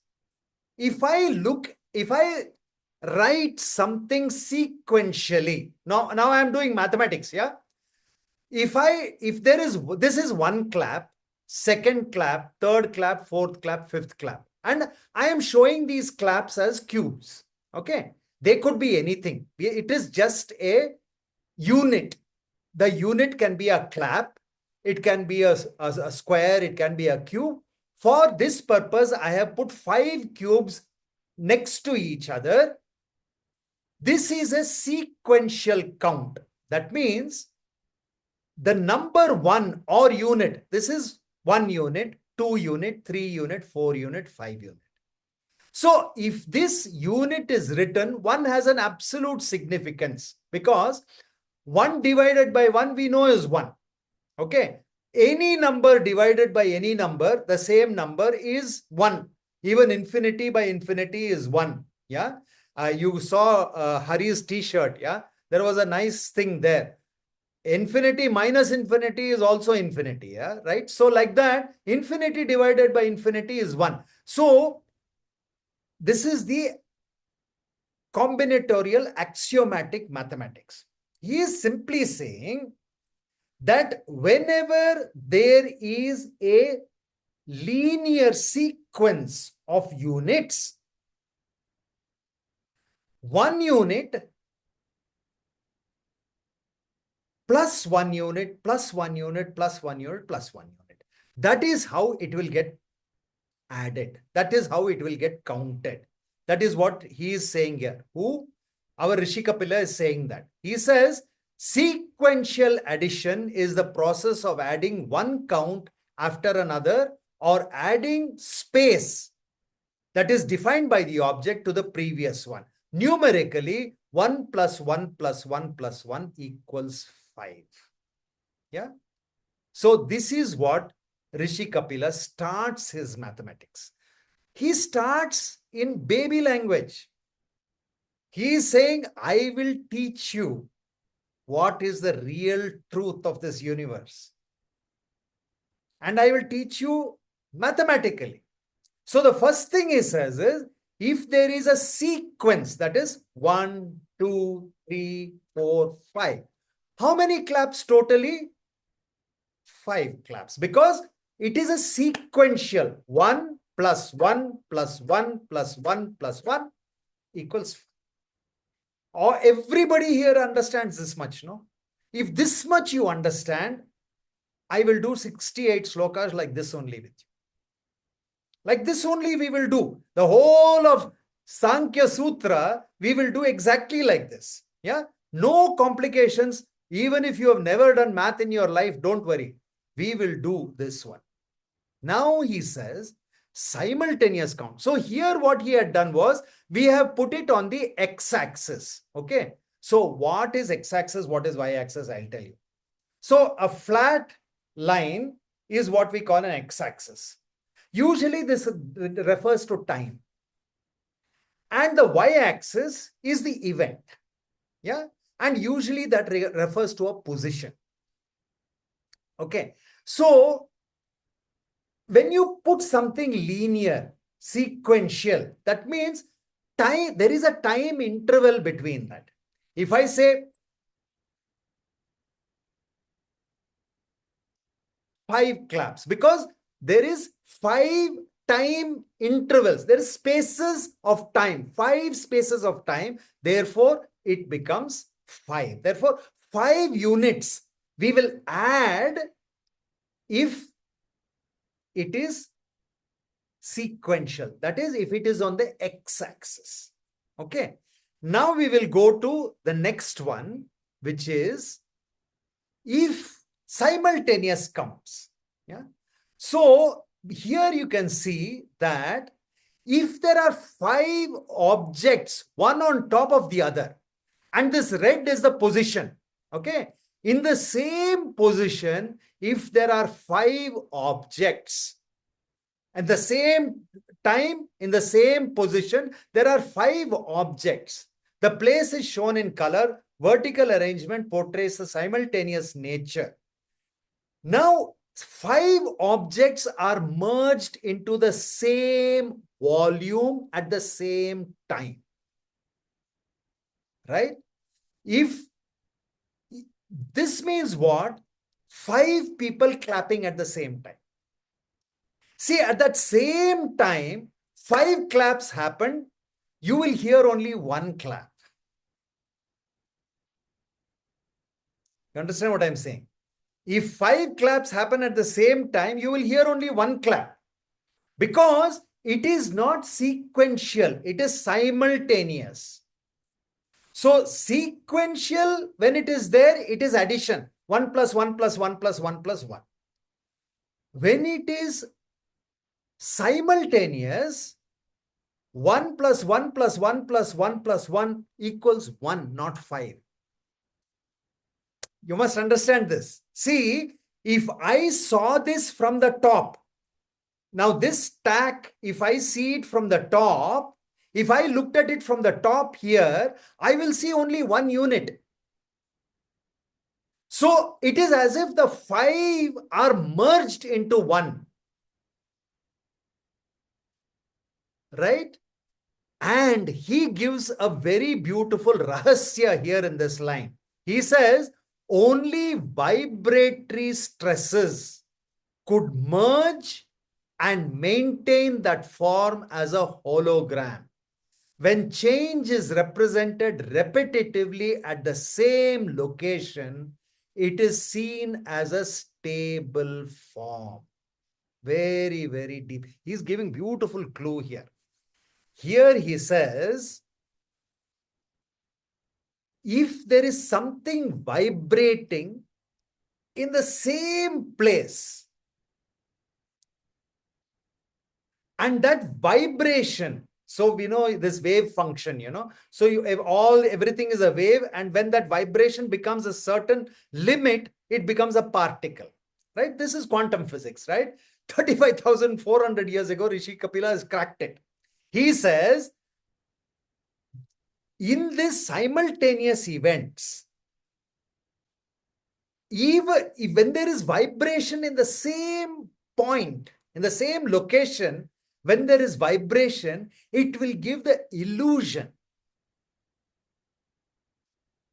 If I write something sequentially, now I am doing mathematics, yeah? This is 1 clap, 2nd clap, 3rd clap, 4th clap, 5th clap. And I am showing these claps as cubes. Okay. They could be anything. It is just a unit. The unit can be a clap. It can be a square. It can be a cube. For this purpose, I have put 5 cubes next to each other. This is a sequential count. That means the number 1 or unit, this is 1 unit, 2 unit, 3 unit, 4 unit, 5 unit. So if this unit is written, 1 has an absolute significance, because 1 divided by 1 we know is 1. Okay. Any number divided by any number, the same number is 1. Even infinity by infinity is 1. Yeah. You saw Hari's t-shirt. Yeah. There was a nice thing there. Infinity minus infinity is also infinity. Yeah. Right. So like that, infinity divided by infinity is 1. So this is the combinatorial axiomatic mathematics. He is simply saying that whenever there is a linear sequence of units, one unit plus one unit plus one unit plus one unit plus one unit. That is how it will get added. That is how it will get counted. That is what he is saying here. Who? Our Rishi Kapila is saying that. He says sequential addition is the process of adding one count after another or adding space that is defined by the object to the previous one. Numerically, 1 plus 1 plus 1 plus 1 equals 5. Yeah. So this is what Rishi Kapila starts his mathematics. He starts in baby language. He is saying, I will teach you what is the real truth of this universe. And I will teach you mathematically. So the first thing he says is, if there is a sequence, that is 1, 2, 3, 4, 5. How many claps totally? 5 claps, because it is a sequential 1 plus 1 plus 1 plus 1 plus 1 equals 5. Or everybody here understands this much, no? If this much you understand, I will do 68 shlokas like this only with you. Like this only we will do. The whole of Sankhya Sutra, we will do exactly like this. Yeah? No complications. Even if you have never done math in your life, don't worry. We will do this one. Now he says simultaneous count. So here what he had done was, we have put it on the x-axis. Okay. So what is x-axis? What is y-axis? I'll tell you. So a flat line is what we call an x-axis. Usually this refers to time. And the y-axis is the event. Yeah. And usually that refers to a position. Okay. So when you put something linear, sequential, that means time, there is a time interval between that. If I say 5 claps, because there is 5 time intervals, there is spaces of time, 5 spaces of time, therefore it becomes 5. Therefore 5 units we will add if it is sequential, that is if it is on the x-axis. Okay. Now we will go to the next one, which is if simultaneous counts. Yeah. So here you can see that if there are 5 objects, one on top of the other, and this red is the position. Okay. In the same position, if there are 5 objects, at the same time, in the same position, there are 5 objects. The place is shown in color. Vertical arrangement portrays the simultaneous nature. Now, 5 objects are merged into the same volume at the same time. Right? If this means what? 5 people clapping at the same time. See, at that same time, 5 claps happened. You will hear only 1 clap. You understand what I'm saying? If 5 claps happen at the same time, you will hear only 1 clap. Because it is not sequential, it is simultaneous. So sequential, when it is there, it is addition. 1 plus 1 plus 1 plus 1 plus 1. When it is simultaneous, 1 plus 1 plus 1 plus 1 plus 1 equals 1, not 5. You must understand this. See, if I saw this from the top, now this stack, if I see it from the top, if I looked at it from the top here, I will see only 1 unit. So it is as if the 5 are merged into 1. Right? And he gives a very beautiful rahasya here in this line. He says, only vibratory stresses could merge and maintain that form as a hologram. When change is represented repetitively at the same location, it is seen as a stable form. Very, very deep. He's giving beautiful clue here. Here he says, if there is something vibrating in the same place, and that vibration, so we know this wave function, so everything is a wave, and when that vibration becomes a certain limit, it becomes a particle, right? This is quantum physics, right? 35,400 years ago, Rishi Kapila has cracked it. He says, in these simultaneous events, even when there is vibration in the same point, in the same location, when there is vibration, it will give the illusion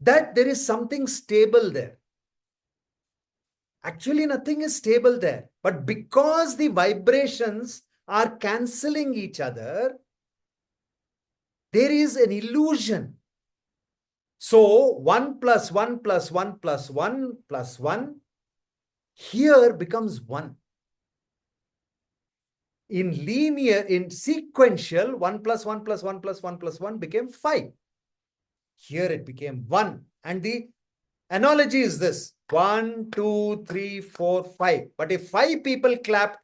that there is something stable there. Actually, nothing is stable there. But because the vibrations are cancelling each other, there is an illusion. So 1 plus 1 plus 1 plus 1 plus 1 here becomes 1. In sequential, 1 plus 1 plus 1 plus 1 plus 1 became 5. Here it became 1. And the analogy is this: 1, 2, 3, 4, 5. But if 5 people clap,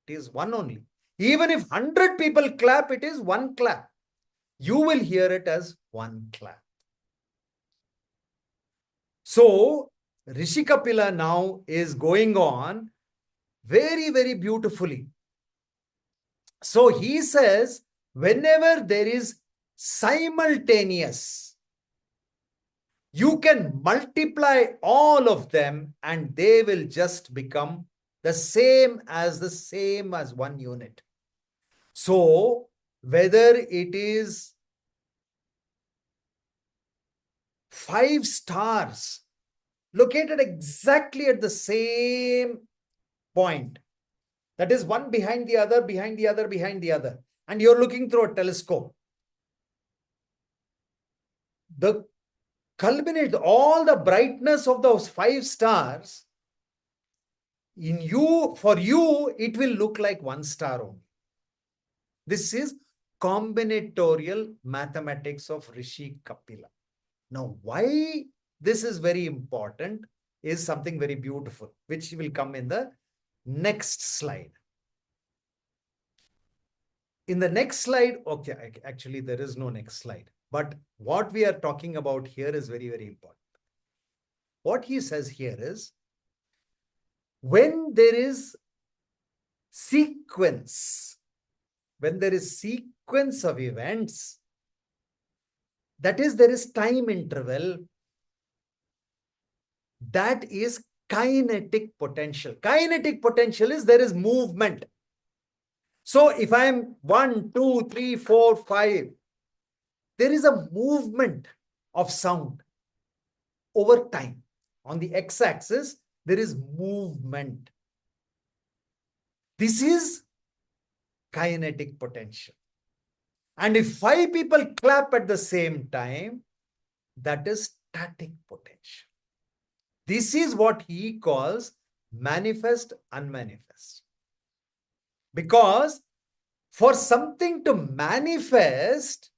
it is 1 only. Even if 100 people clap, it is 1 clap. You will hear it as 1 clap. So Rishi Kapila now is going on very, very beautifully. So he says, whenever there is simultaneous, you can multiply all of them and they will just become the same as one unit. So whether it is 5 stars located exactly at the same point, that is one behind the other, behind the other, behind the other, and you're looking through a telescope, the culminate, all the brightness of those 5 stars, for you, it will look like 1 star only. This is combinatorial mathematics of Rishi Kapila. Now, why this is very important is something very beautiful, which will come in the next slide. In the next slide, okay, actually there is no next slide, but what we are talking about here is very, very important. What he says here is, when there is sequence of events, that is, there is time interval, that is kinetic potential. Kinetic potential is there is movement. So if I am 1, 2, 3, 4, 5, there is a movement of sound over time. On the x-axis, there is movement. This is kinetic potential. And if 5 people clap at the same time, that is static potential. This is what he calls manifest, unmanifest. Because for something to manifest,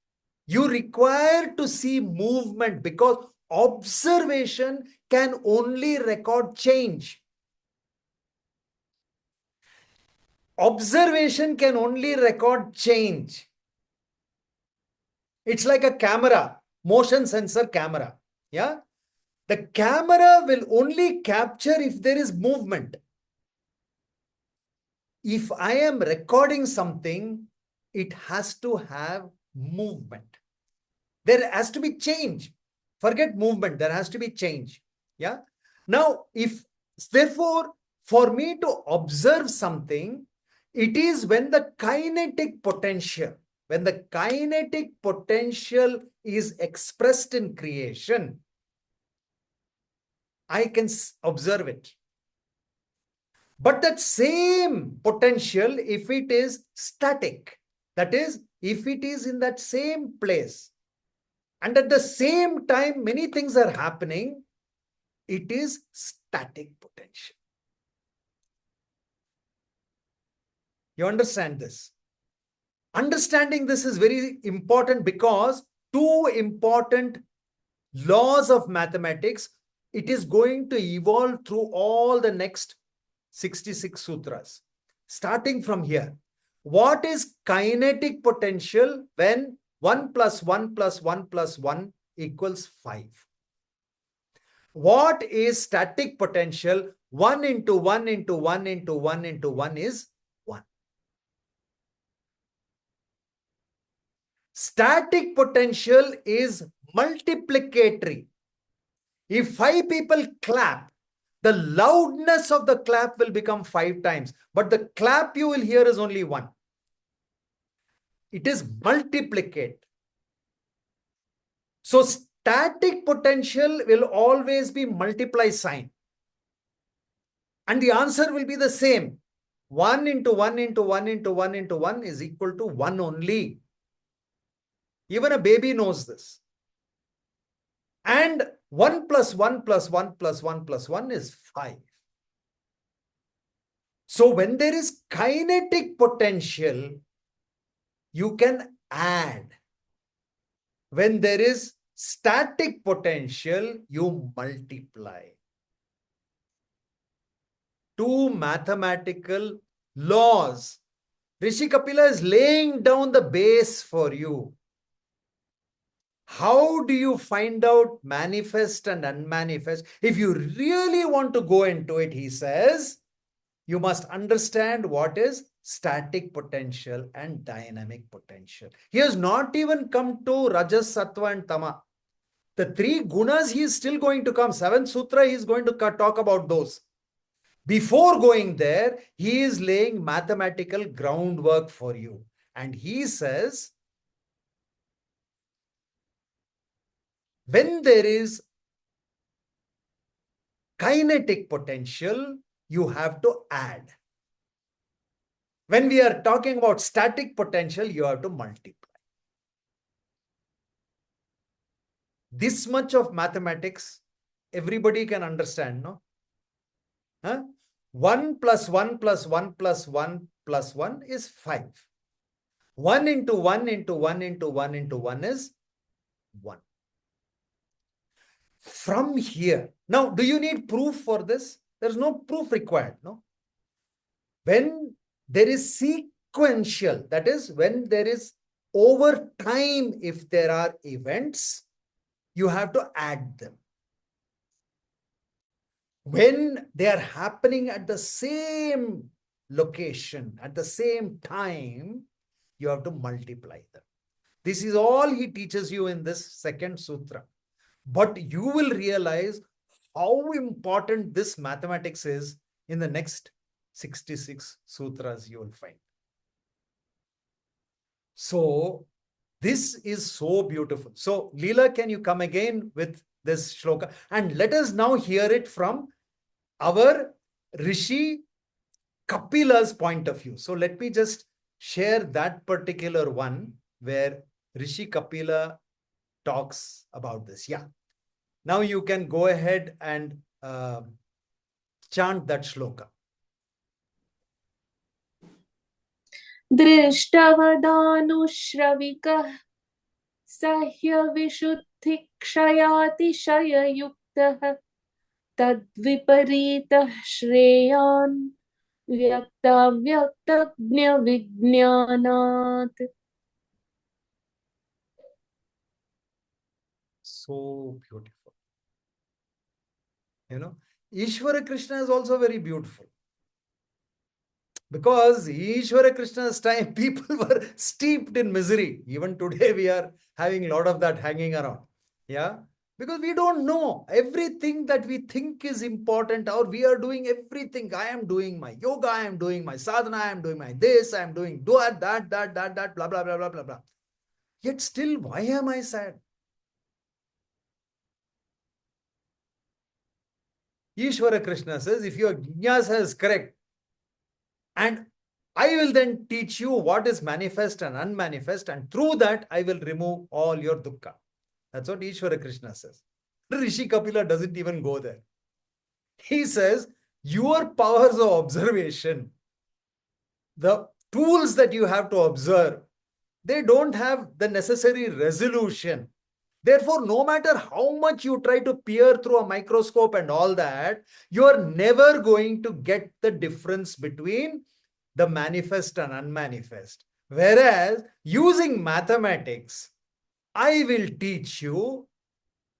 you require to see movement, because observation can only record change. Observation can only record change. It's like a camera, motion sensor camera. Yeah. The camera will only capture if there is movement. If I am recording something, it has to have movement. There has to be change. Forget movement, there has to be change. Yeah. Now, therefore, for me to observe something, it is when the kinetic potential is expressed in creation, I can observe it. But that same potential, if it is static, that is, if it is in that same place, and at the same time, many things are happening, it is static potential. You understand this? Understanding this is very important because two important laws of mathematics, it is going to evolve through all the next 66 sutras. Starting from here, what is kinetic potential when 1 plus 1 plus 1 plus 1 equals 5? What is static potential? 1 into 1 into 1 into 1 into 1 is 1. Static potential is multiplicatory. If 5 people clap, the loudness of the clap will become 5 times, but the clap you will hear is only 1. It is multiplicate. So static potential will always be multiply sign. And the answer will be the same. 1 into 1 into 1 into 1 into 1 is equal to 1 only. Even a baby knows this. And 1 plus 1 plus 1 plus 1 plus 1 is 5. So when there is kinetic potential, you can add. When there is static potential, you multiply. Two mathematical laws. Rishi Kapila is laying down the base for you. How do you find out manifest and unmanifest? If you really want to go into it, he says, you must understand what is static potential and dynamic potential. He has not even come to Rajas, Sattva and Tama. The 3 gunas he is still going to come. 7th Sutra he is going to talk about those. Before going there, he is laying mathematical groundwork for you. And he says, when there is kinetic potential, you have to add. When we are talking about static potential, you have to multiply. This much of mathematics, everybody can understand, no? Huh? 1 plus 1 plus 1 plus 1 plus 1 is 5. 1 into 1 into 1 into 1 into 1 is 1. From here, now, do you need proof for this? There's no proof required, no? When there is sequential, that is, when there is over time, if there are events, you have to add them. When they are happening at the same location, at the same time, you have to multiply them. This is all he teaches you in this 2nd sutra. But you will realize how important this mathematics is in the next 66 sutras you will find. So this is so beautiful. So Leela, can you come again with this shloka? And let us now hear it from our Rishi Kapila's point of view. So let me just share that particular one where Rishi Kapila talks about this. Yeah. Now you can go ahead and chant that shloka. दृष्टवदानुश्रविकः सह्यविशुद्धिक्षयातिशययुक्तः तद्विपरीतः श्रेयान् व्यक्ताव्यक्तज्ञविज्ञानात्. So beautiful. You know, Ishvara Krishna is also very beautiful. Because Ishvara Krishna's time, people were steeped in misery. Even today, we are having a lot of that hanging around. Yeah. Because we don't know everything that we think is important, or we are doing everything. I am doing my yoga, I am doing my sadhana, I am doing my this, I am doing that, blah, blah, blah, blah, blah, blah. Yet still, why am I sad? Ishvara Krishna says, if your jignasa is correct, and I will then teach you what is manifest and unmanifest, and through that I will remove all your dukkha. That's what Ishvara Krishna says. Rishi Kapila doesn't even go there. He says, your powers of observation, the tools that you have to observe, they don't have the necessary resolution. Therefore, no matter how much you try to peer through a microscope and all that, you are never going to get the difference between the manifest and unmanifest. Whereas, using mathematics, I will teach you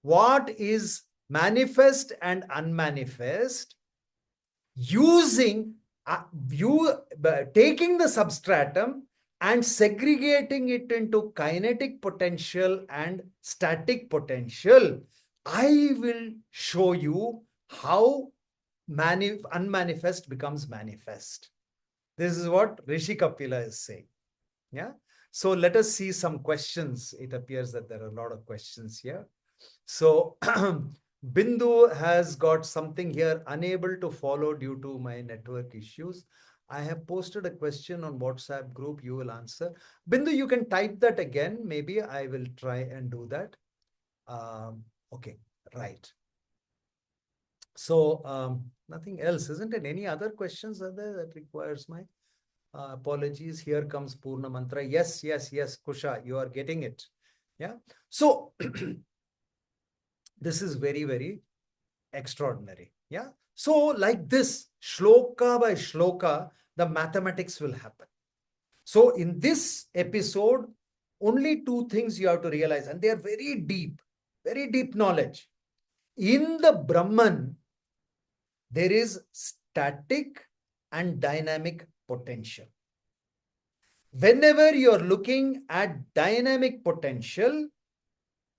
what is manifest and unmanifest using you taking the substratum and segregating it into kinetic potential and static potential. I will show you how unmanifest becomes manifest. This is what Rishi Kapila is saying. Yeah. So let us see some questions. It appears that there are a lot of questions here. So Bindu has got something here, unable to follow due to my network issues. I have posted a question on WhatsApp group. You will answer. Bindu, you can type that again. Maybe I will try and do that. Okay, right. So nothing else, isn't it? Any other questions are there that requires my apologies? Here comes Purna Mantra. Yes, yes, yes, Kusha, you are getting it. Yeah. So this is very, very extraordinary. Yeah. So like this, shloka by shloka, the mathematics will happen. So in this episode, only two things you have to realize, and they are very deep knowledge. In the Brahman, there is static and dynamic potential. Whenever you're looking at dynamic potential,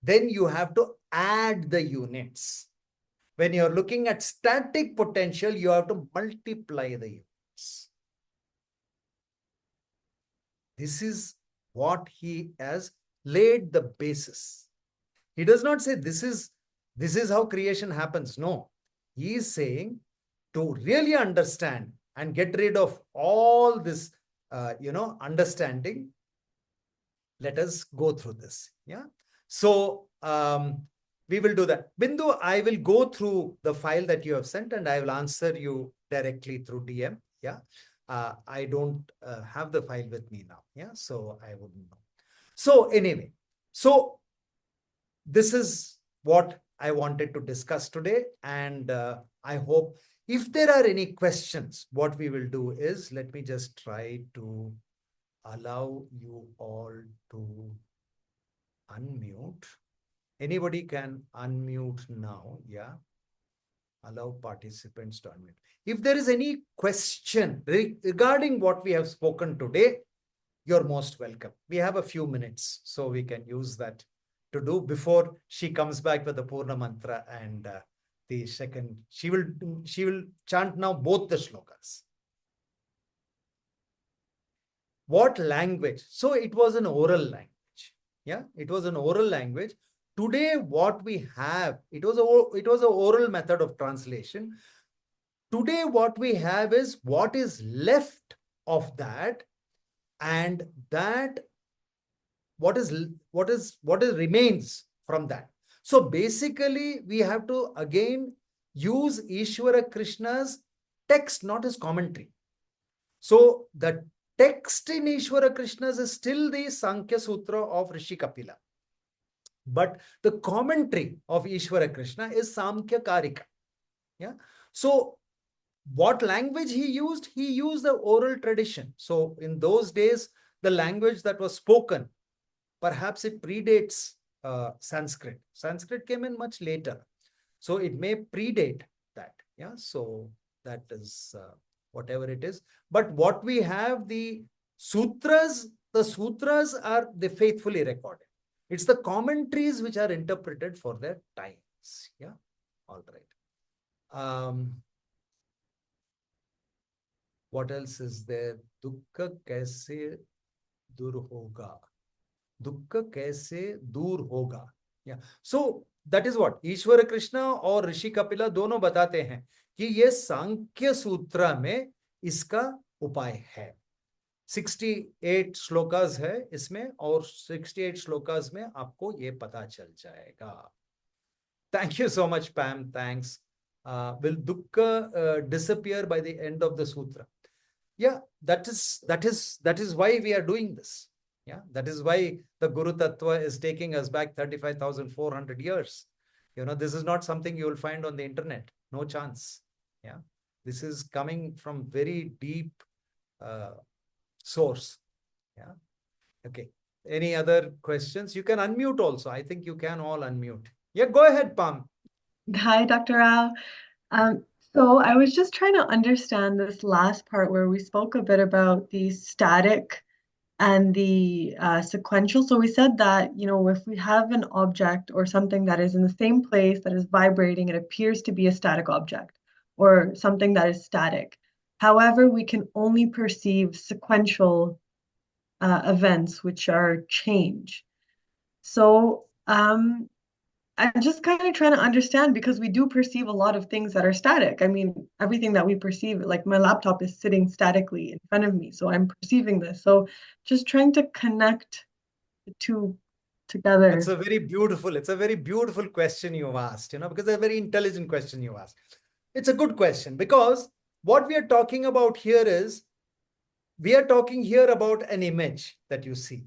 then you have to add the units. When you're looking at static potential, you have to multiply the units. This is what he has laid the basis. He does not say this is how creation happens. No, he is saying to really understand and get rid of all this, understanding. Let us go through this. Yeah. So we will do that. Bindu, I will go through the file that you have sent and I will answer you directly through DM. Yeah. I don't have the file with me now. Yeah. So I wouldn't know. So anyway, so this is what I wanted to discuss today. And I hope if there are any questions, what we will do is, let me just try to allow you all to unmute. Anybody can unmute now. Yeah. Allow participants to unmute. If there is any question regarding what we have spoken today, you're most welcome. We have a few minutes, so we can use that to do before she comes back with the Purna Mantra and the second. She will chant now both the shlokas. What language? So it was an oral language. Yeah, it was an oral language. Today, what we have, it was an oral method of translation. Today, what we have is what is left of that, and that what remains from that. So basically, we have to again use Ishvara Krishna's text, not his commentary. So the text in Ishvara Krishna's is still the Sankhya Sutra of Rishi Kapila. But the commentary of Ishvara Krishna is Samkhya Karika. Yeah. So what language he used? He used the oral tradition. So in those days, the language that was spoken, perhaps it predates Sanskrit. Sanskrit came in much later. So it may predate that. Yeah. So that is whatever it is. But what we have, the sutras are the faithfully recorded. It's the commentaries which are interpreted for their times. Yeah. All right. What else is there? Dukkha kaise dur hoga? Dukkha kaise dur hoga? Yeah. So that is what ईश्वर कृष्ण और ऋषि कपिला दोनों बताते हैं कि ये सांख्य सूत्र में इसका उपाय है। 68 श्लोकास है इसमें, और 68 श्लोकास में आपको ये पता चल जाएगा। Thank you so much, Pam. Thanks. Will dukkha disappear by the end of the sutra? Yeah, that is why we are doing this. Yeah, that is why the Guru Tattva is taking us back 35,400 years. This is not something you will find on the internet. No chance. Yeah, this is coming from very deep source. Yeah. Okay. Any other questions? You can unmute also. I think you can all unmute. Yeah, go ahead, Pam. Hi, Dr. Rao. So I was just trying to understand this last part where we spoke a bit about the static and the sequential. So we said that, if we have an object or something that is in the same place that is vibrating, it appears to be a static object or something that is static. However, we can only perceive sequential events, which are change. So I'm just kind of trying to understand, because we do perceive a lot of things that are static. I mean, everything that we perceive, like my laptop is sitting statically in front of me, so I'm perceiving this. So just trying to connect the two together. It's a very beautiful question you've asked, because it's a very intelligent question you asked. It's a good question, because what we are talking about here is, we are talking here about an image that you see.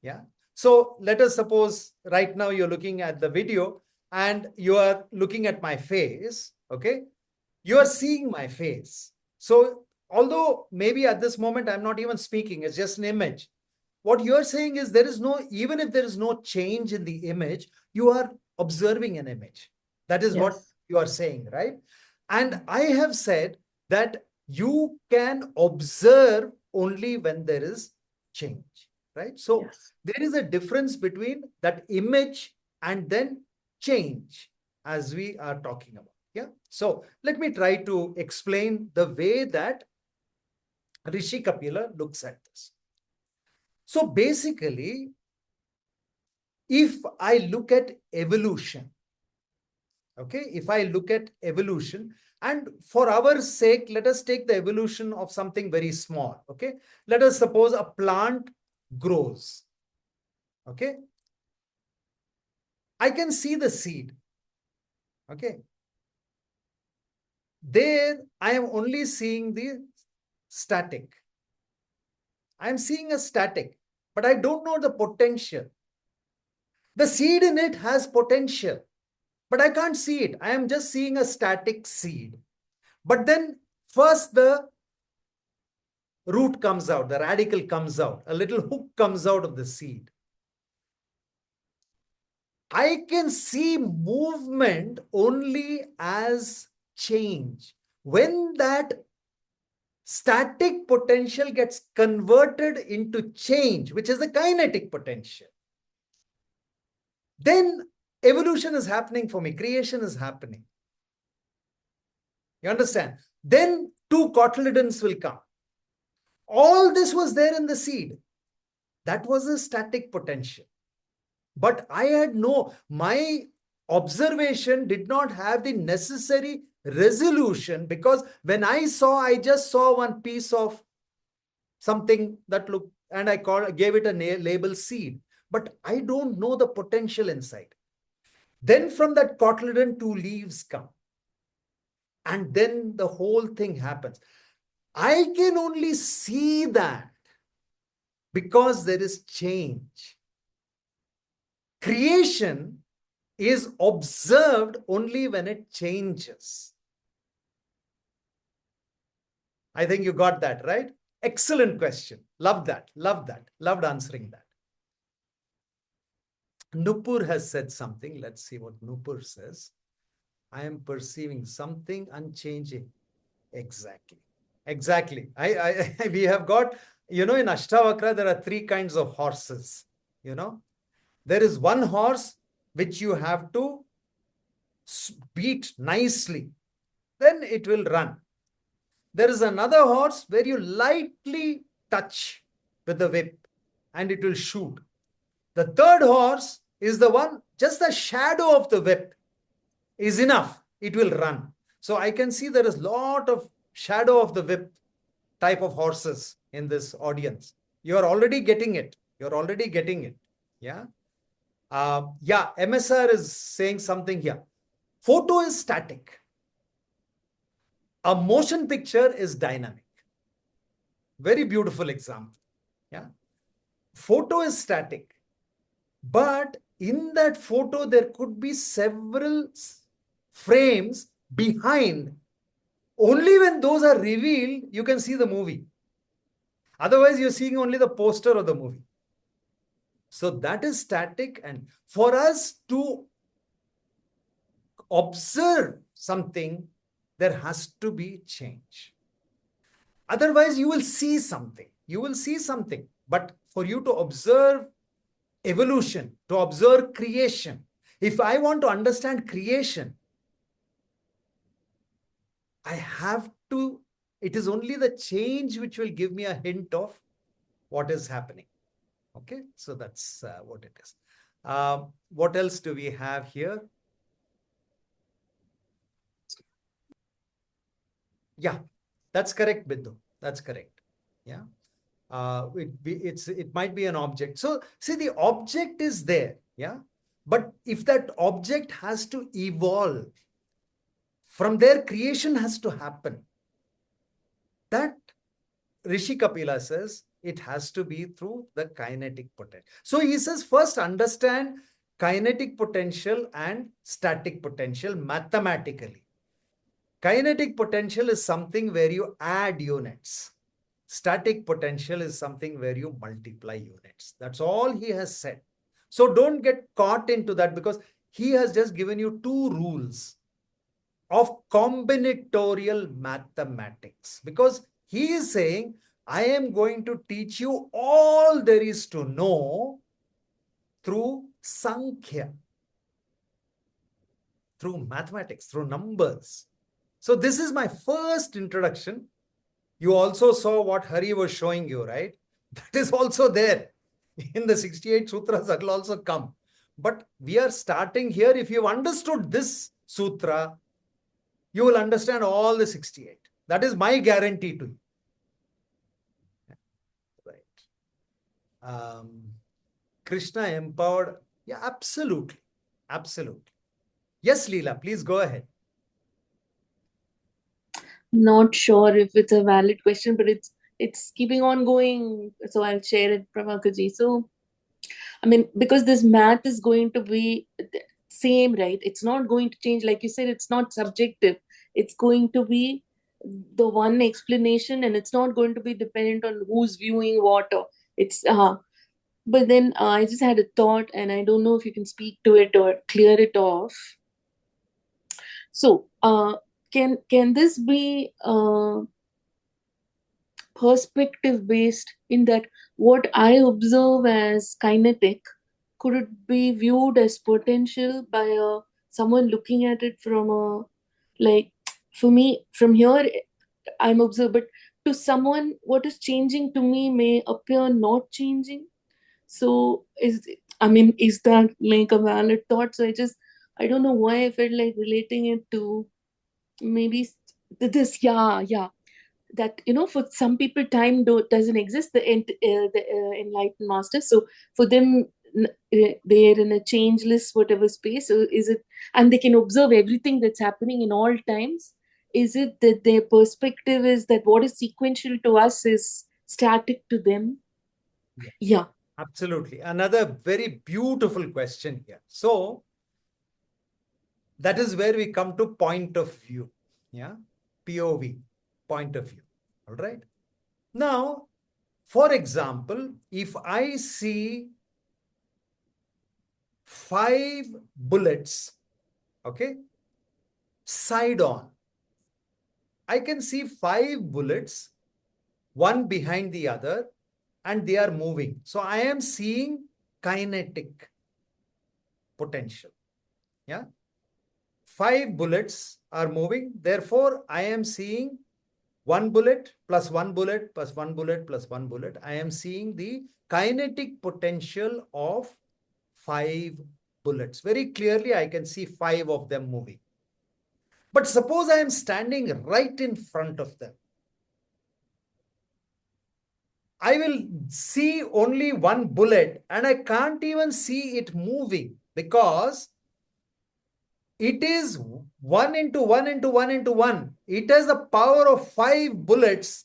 Yeah. So let us suppose right now you're looking at the video and you are looking at my face. Okay. You are seeing my face. So although maybe at this moment I'm not even speaking, it's just an image. What you're saying is, even if there is no change in the image, you are observing an image. That is what you are saying, right? And I have said that you can observe only when there is change, right? So there is a difference between that image and then change, as we are talking about. Yeah. So let me try to explain the way that Rishi Kapila looks at this. So basically, if I look at evolution, okay, if I look at evolution, and for our sake, let us take the evolution of something very small. Okay. Let us suppose a plant grows. Okay. I can see the seed. Okay. There, I am only seeing the static. I am seeing a static, but I don't know the potential. The seed in it has potential, but I can't see it. I am just seeing a static seed. But then first the root comes out, the radical comes out, a little hook comes out of the seed. I can see movement only as change. When that static potential gets converted into change, which is the kinetic potential, then evolution is happening for me, creation is happening. You understand? Then two cotyledons will come. All this was there in the seed. That was a static potential. But my observation did not have the necessary resolution, because when I just saw one piece of something that looked, and I gave it a label seed, but I don't know the potential inside. Then from that cotyledon, two leaves come. And then the whole thing happens. I can only see that because there is change. Creation is observed only when it changes. I think you got that, right? Excellent question. Love that. Love that. Loved answering that. Nupur has said something. Let's see what Nupur says. I am perceiving something unchanging. Exactly. Exactly. We have got, in Ashtavakra, there are three kinds of horses. There is one horse which you have to beat nicely. Then it will run. There is another horse where you lightly touch with the whip and it will shoot. The third horse is the one, just the shadow of the whip is enough. It will run. So I can see there is a lot of shadow of the whip type of horses in this audience. You are already getting it. You're already getting it. Yeah. Yeah. MSR is saying something here. Photo is static. A motion picture is dynamic. Very beautiful example. Yeah. Photo is static, but in that photo, there could be several frames behind. Only when those are revealed, you can see the movie. Otherwise, you're seeing only the poster of the movie. So that is static. And for us to observe something, there has to be change. Otherwise, you will see something. You will see something. But for you to observe evolution, to observe creation, if I want to understand creation, I have to, it is only the change which will give me a hint of what is happening. Okay, so that's what it is. What else do we have here? Yeah, that's correct, Bindu. That's correct. Yeah. It might be an object. So see, the object is there. Yeah. But if that object has to evolve, from there creation has to happen. That Rishi Kapila says it has to be through the kinetic potential. So he says, first understand kinetic potential and static potential mathematically. Kinetic potential is something where you add units. Static potential is something where you multiply units. That's all he has said. So don't get caught into that, because he has just given you two rules of combinatorial mathematics. Because he is saying, I am going to teach you all there is to know through Sankhya, through mathematics, through numbers. So this is my first introduction. You also saw what Hari was showing you, right? That is also there in the 68 sutras. That will also come. But we are starting here. If you've understood this sutra, you will understand all the 68. That is my guarantee to you. Right. Krishna empowered. Yeah, absolutely. Absolutely. Yes, Leela, please go ahead. Not sure if it's a valid question, but it's keeping on going. So I'll share it, Prabhakar. So, I mean, because this math is going to be same, right? It's not going to change. Like you said, it's not subjective. It's going to be the one explanation, and it's not going to be dependent on who's viewing what. Or it's but then I just had a thought, and I don't know if you can speak to it or clear it off. So, can this be perspective based, in that what I observe as kinetic, could it be viewed as potential by someone looking at it from a, like, for me from here I'm observed, but to someone what is changing to me may appear not changing. So is that like a valid thought? So I don't know why I felt like relating it to maybe this. Yeah, that for some people time doesn't exist, the enlightened masters. So for them, they're in a changeless whatever space. So is it, and they can observe everything that's happening in all times? Is it that their perspective is that what is sequential to us is static to them? Yeah. Absolutely. Another very beautiful question here. So that is where we come to point of view. Yeah. POV, point of view. All right. Now, for example, if I see 5 bullets, okay, side on, I can see 5 bullets, one behind the other, and they are moving. So I am seeing kinetic potential. Yeah. 5 bullets are moving. Therefore, I am seeing 1 bullet plus 1 bullet plus 1 bullet plus 1 bullet. I am seeing the kinetic potential of 5 bullets. Very clearly, I can see 5 of them moving. But suppose I am standing right in front of them. I will see only one bullet and I can't even see it moving because it is 1 into 1 into 1 into 1. It has the power of 5 bullets,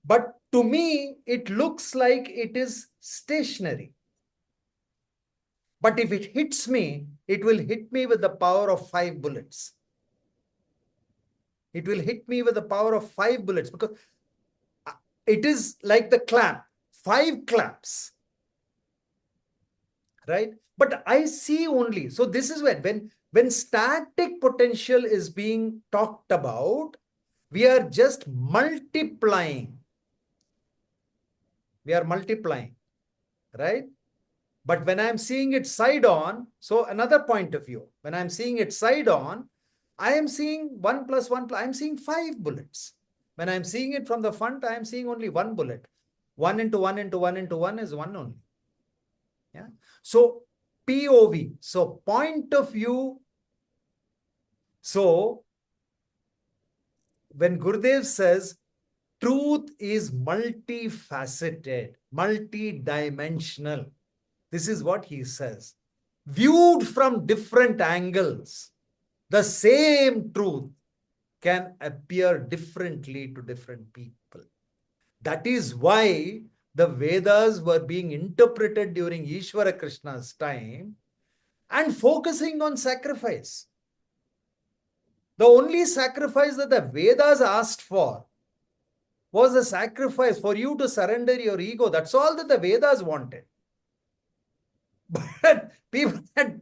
but to me, it looks like it is stationary. But if it hits me, it will hit me with the power of 5 bullets. It will hit me with the power of 5 bullets because it is like the clamp, 5 clamps, right? But I see only, so this is when static potential is being talked about, we are just multiplying. We are multiplying, right? But when I'm seeing it side on, so another point of view, when I'm seeing it side on, I am seeing 1 plus 1, I'm seeing 5 bullets. When I'm seeing it from the front, I am seeing only 1 bullet. 1 into 1 into 1 into 1 is 1 only. Yeah. So POV, so point of view. So when Gurudev says truth is multifaceted, multidimensional, this is what he says. Viewed from different angles, the same truth can appear differently to different people. That is why the Vedas were being interpreted during Ishvara Krishna's time and focusing on sacrifice. The only sacrifice that the Vedas asked for was a sacrifice for you to surrender your ego. That's all that the Vedas wanted. But people had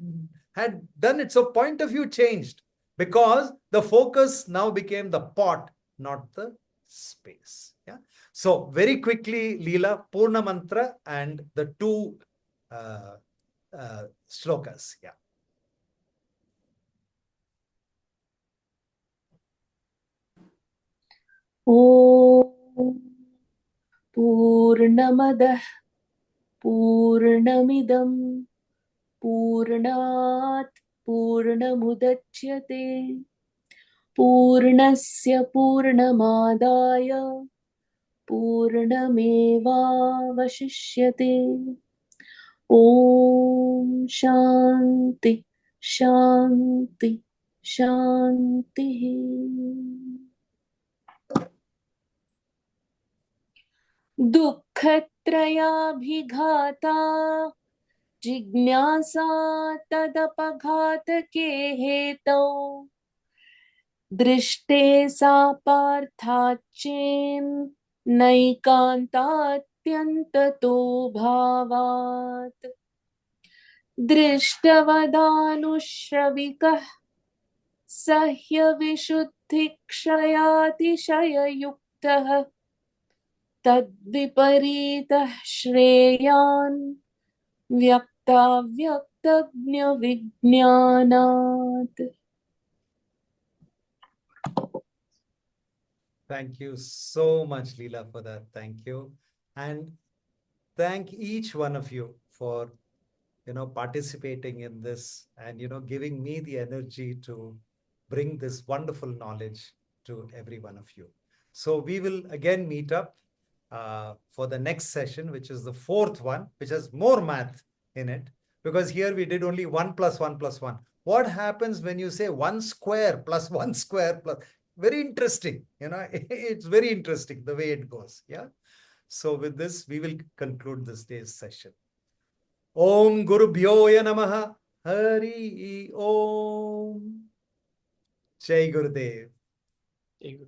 done it. So point of view changed because the focus now became the pot, not the space. Yeah. So very quickly, Leela, Purna Mantra and the 2 shlokas. Yeah. ॐ पूर्णमदः पूर्णमिदं पूर्णात् पूर्णमुदच्यते पूर्णस्य पूर्णमादाय पूर्णमेवावशिष्यते ॐ शान्ति शान्ति शान्तिः दुःखत्रयाभिघाता जिज्ञासा तदपघातके हेतौ दृष्टे सा पार्थाच्चेन् नैकान्तात्यन्ततो भावात् दृष्टवदानुश्रविकः सह्यविशुद्धिक्षयातिशययुक्तः तद्विपरीतः श्रेयान् व्यक्ताव्यक्तज्ञविज्ञानात्. Thank you so much, Leela, for that. Thank you. And thank each one of you for, participating in this and, giving me the energy to bring this wonderful knowledge to every one of you. So we will again meet up for the next session, which is the 4th one, which has more math in it, because here we did only 1 plus 1 plus 1. What happens when you say 1 square plus 1 square plus? Very interesting. It's very interesting the way it goes. Yeah. So with this, we will conclude this day's session. Om Guru Bhyoya Namaha. Hari Om. Jai Gurudev. Jai Guru.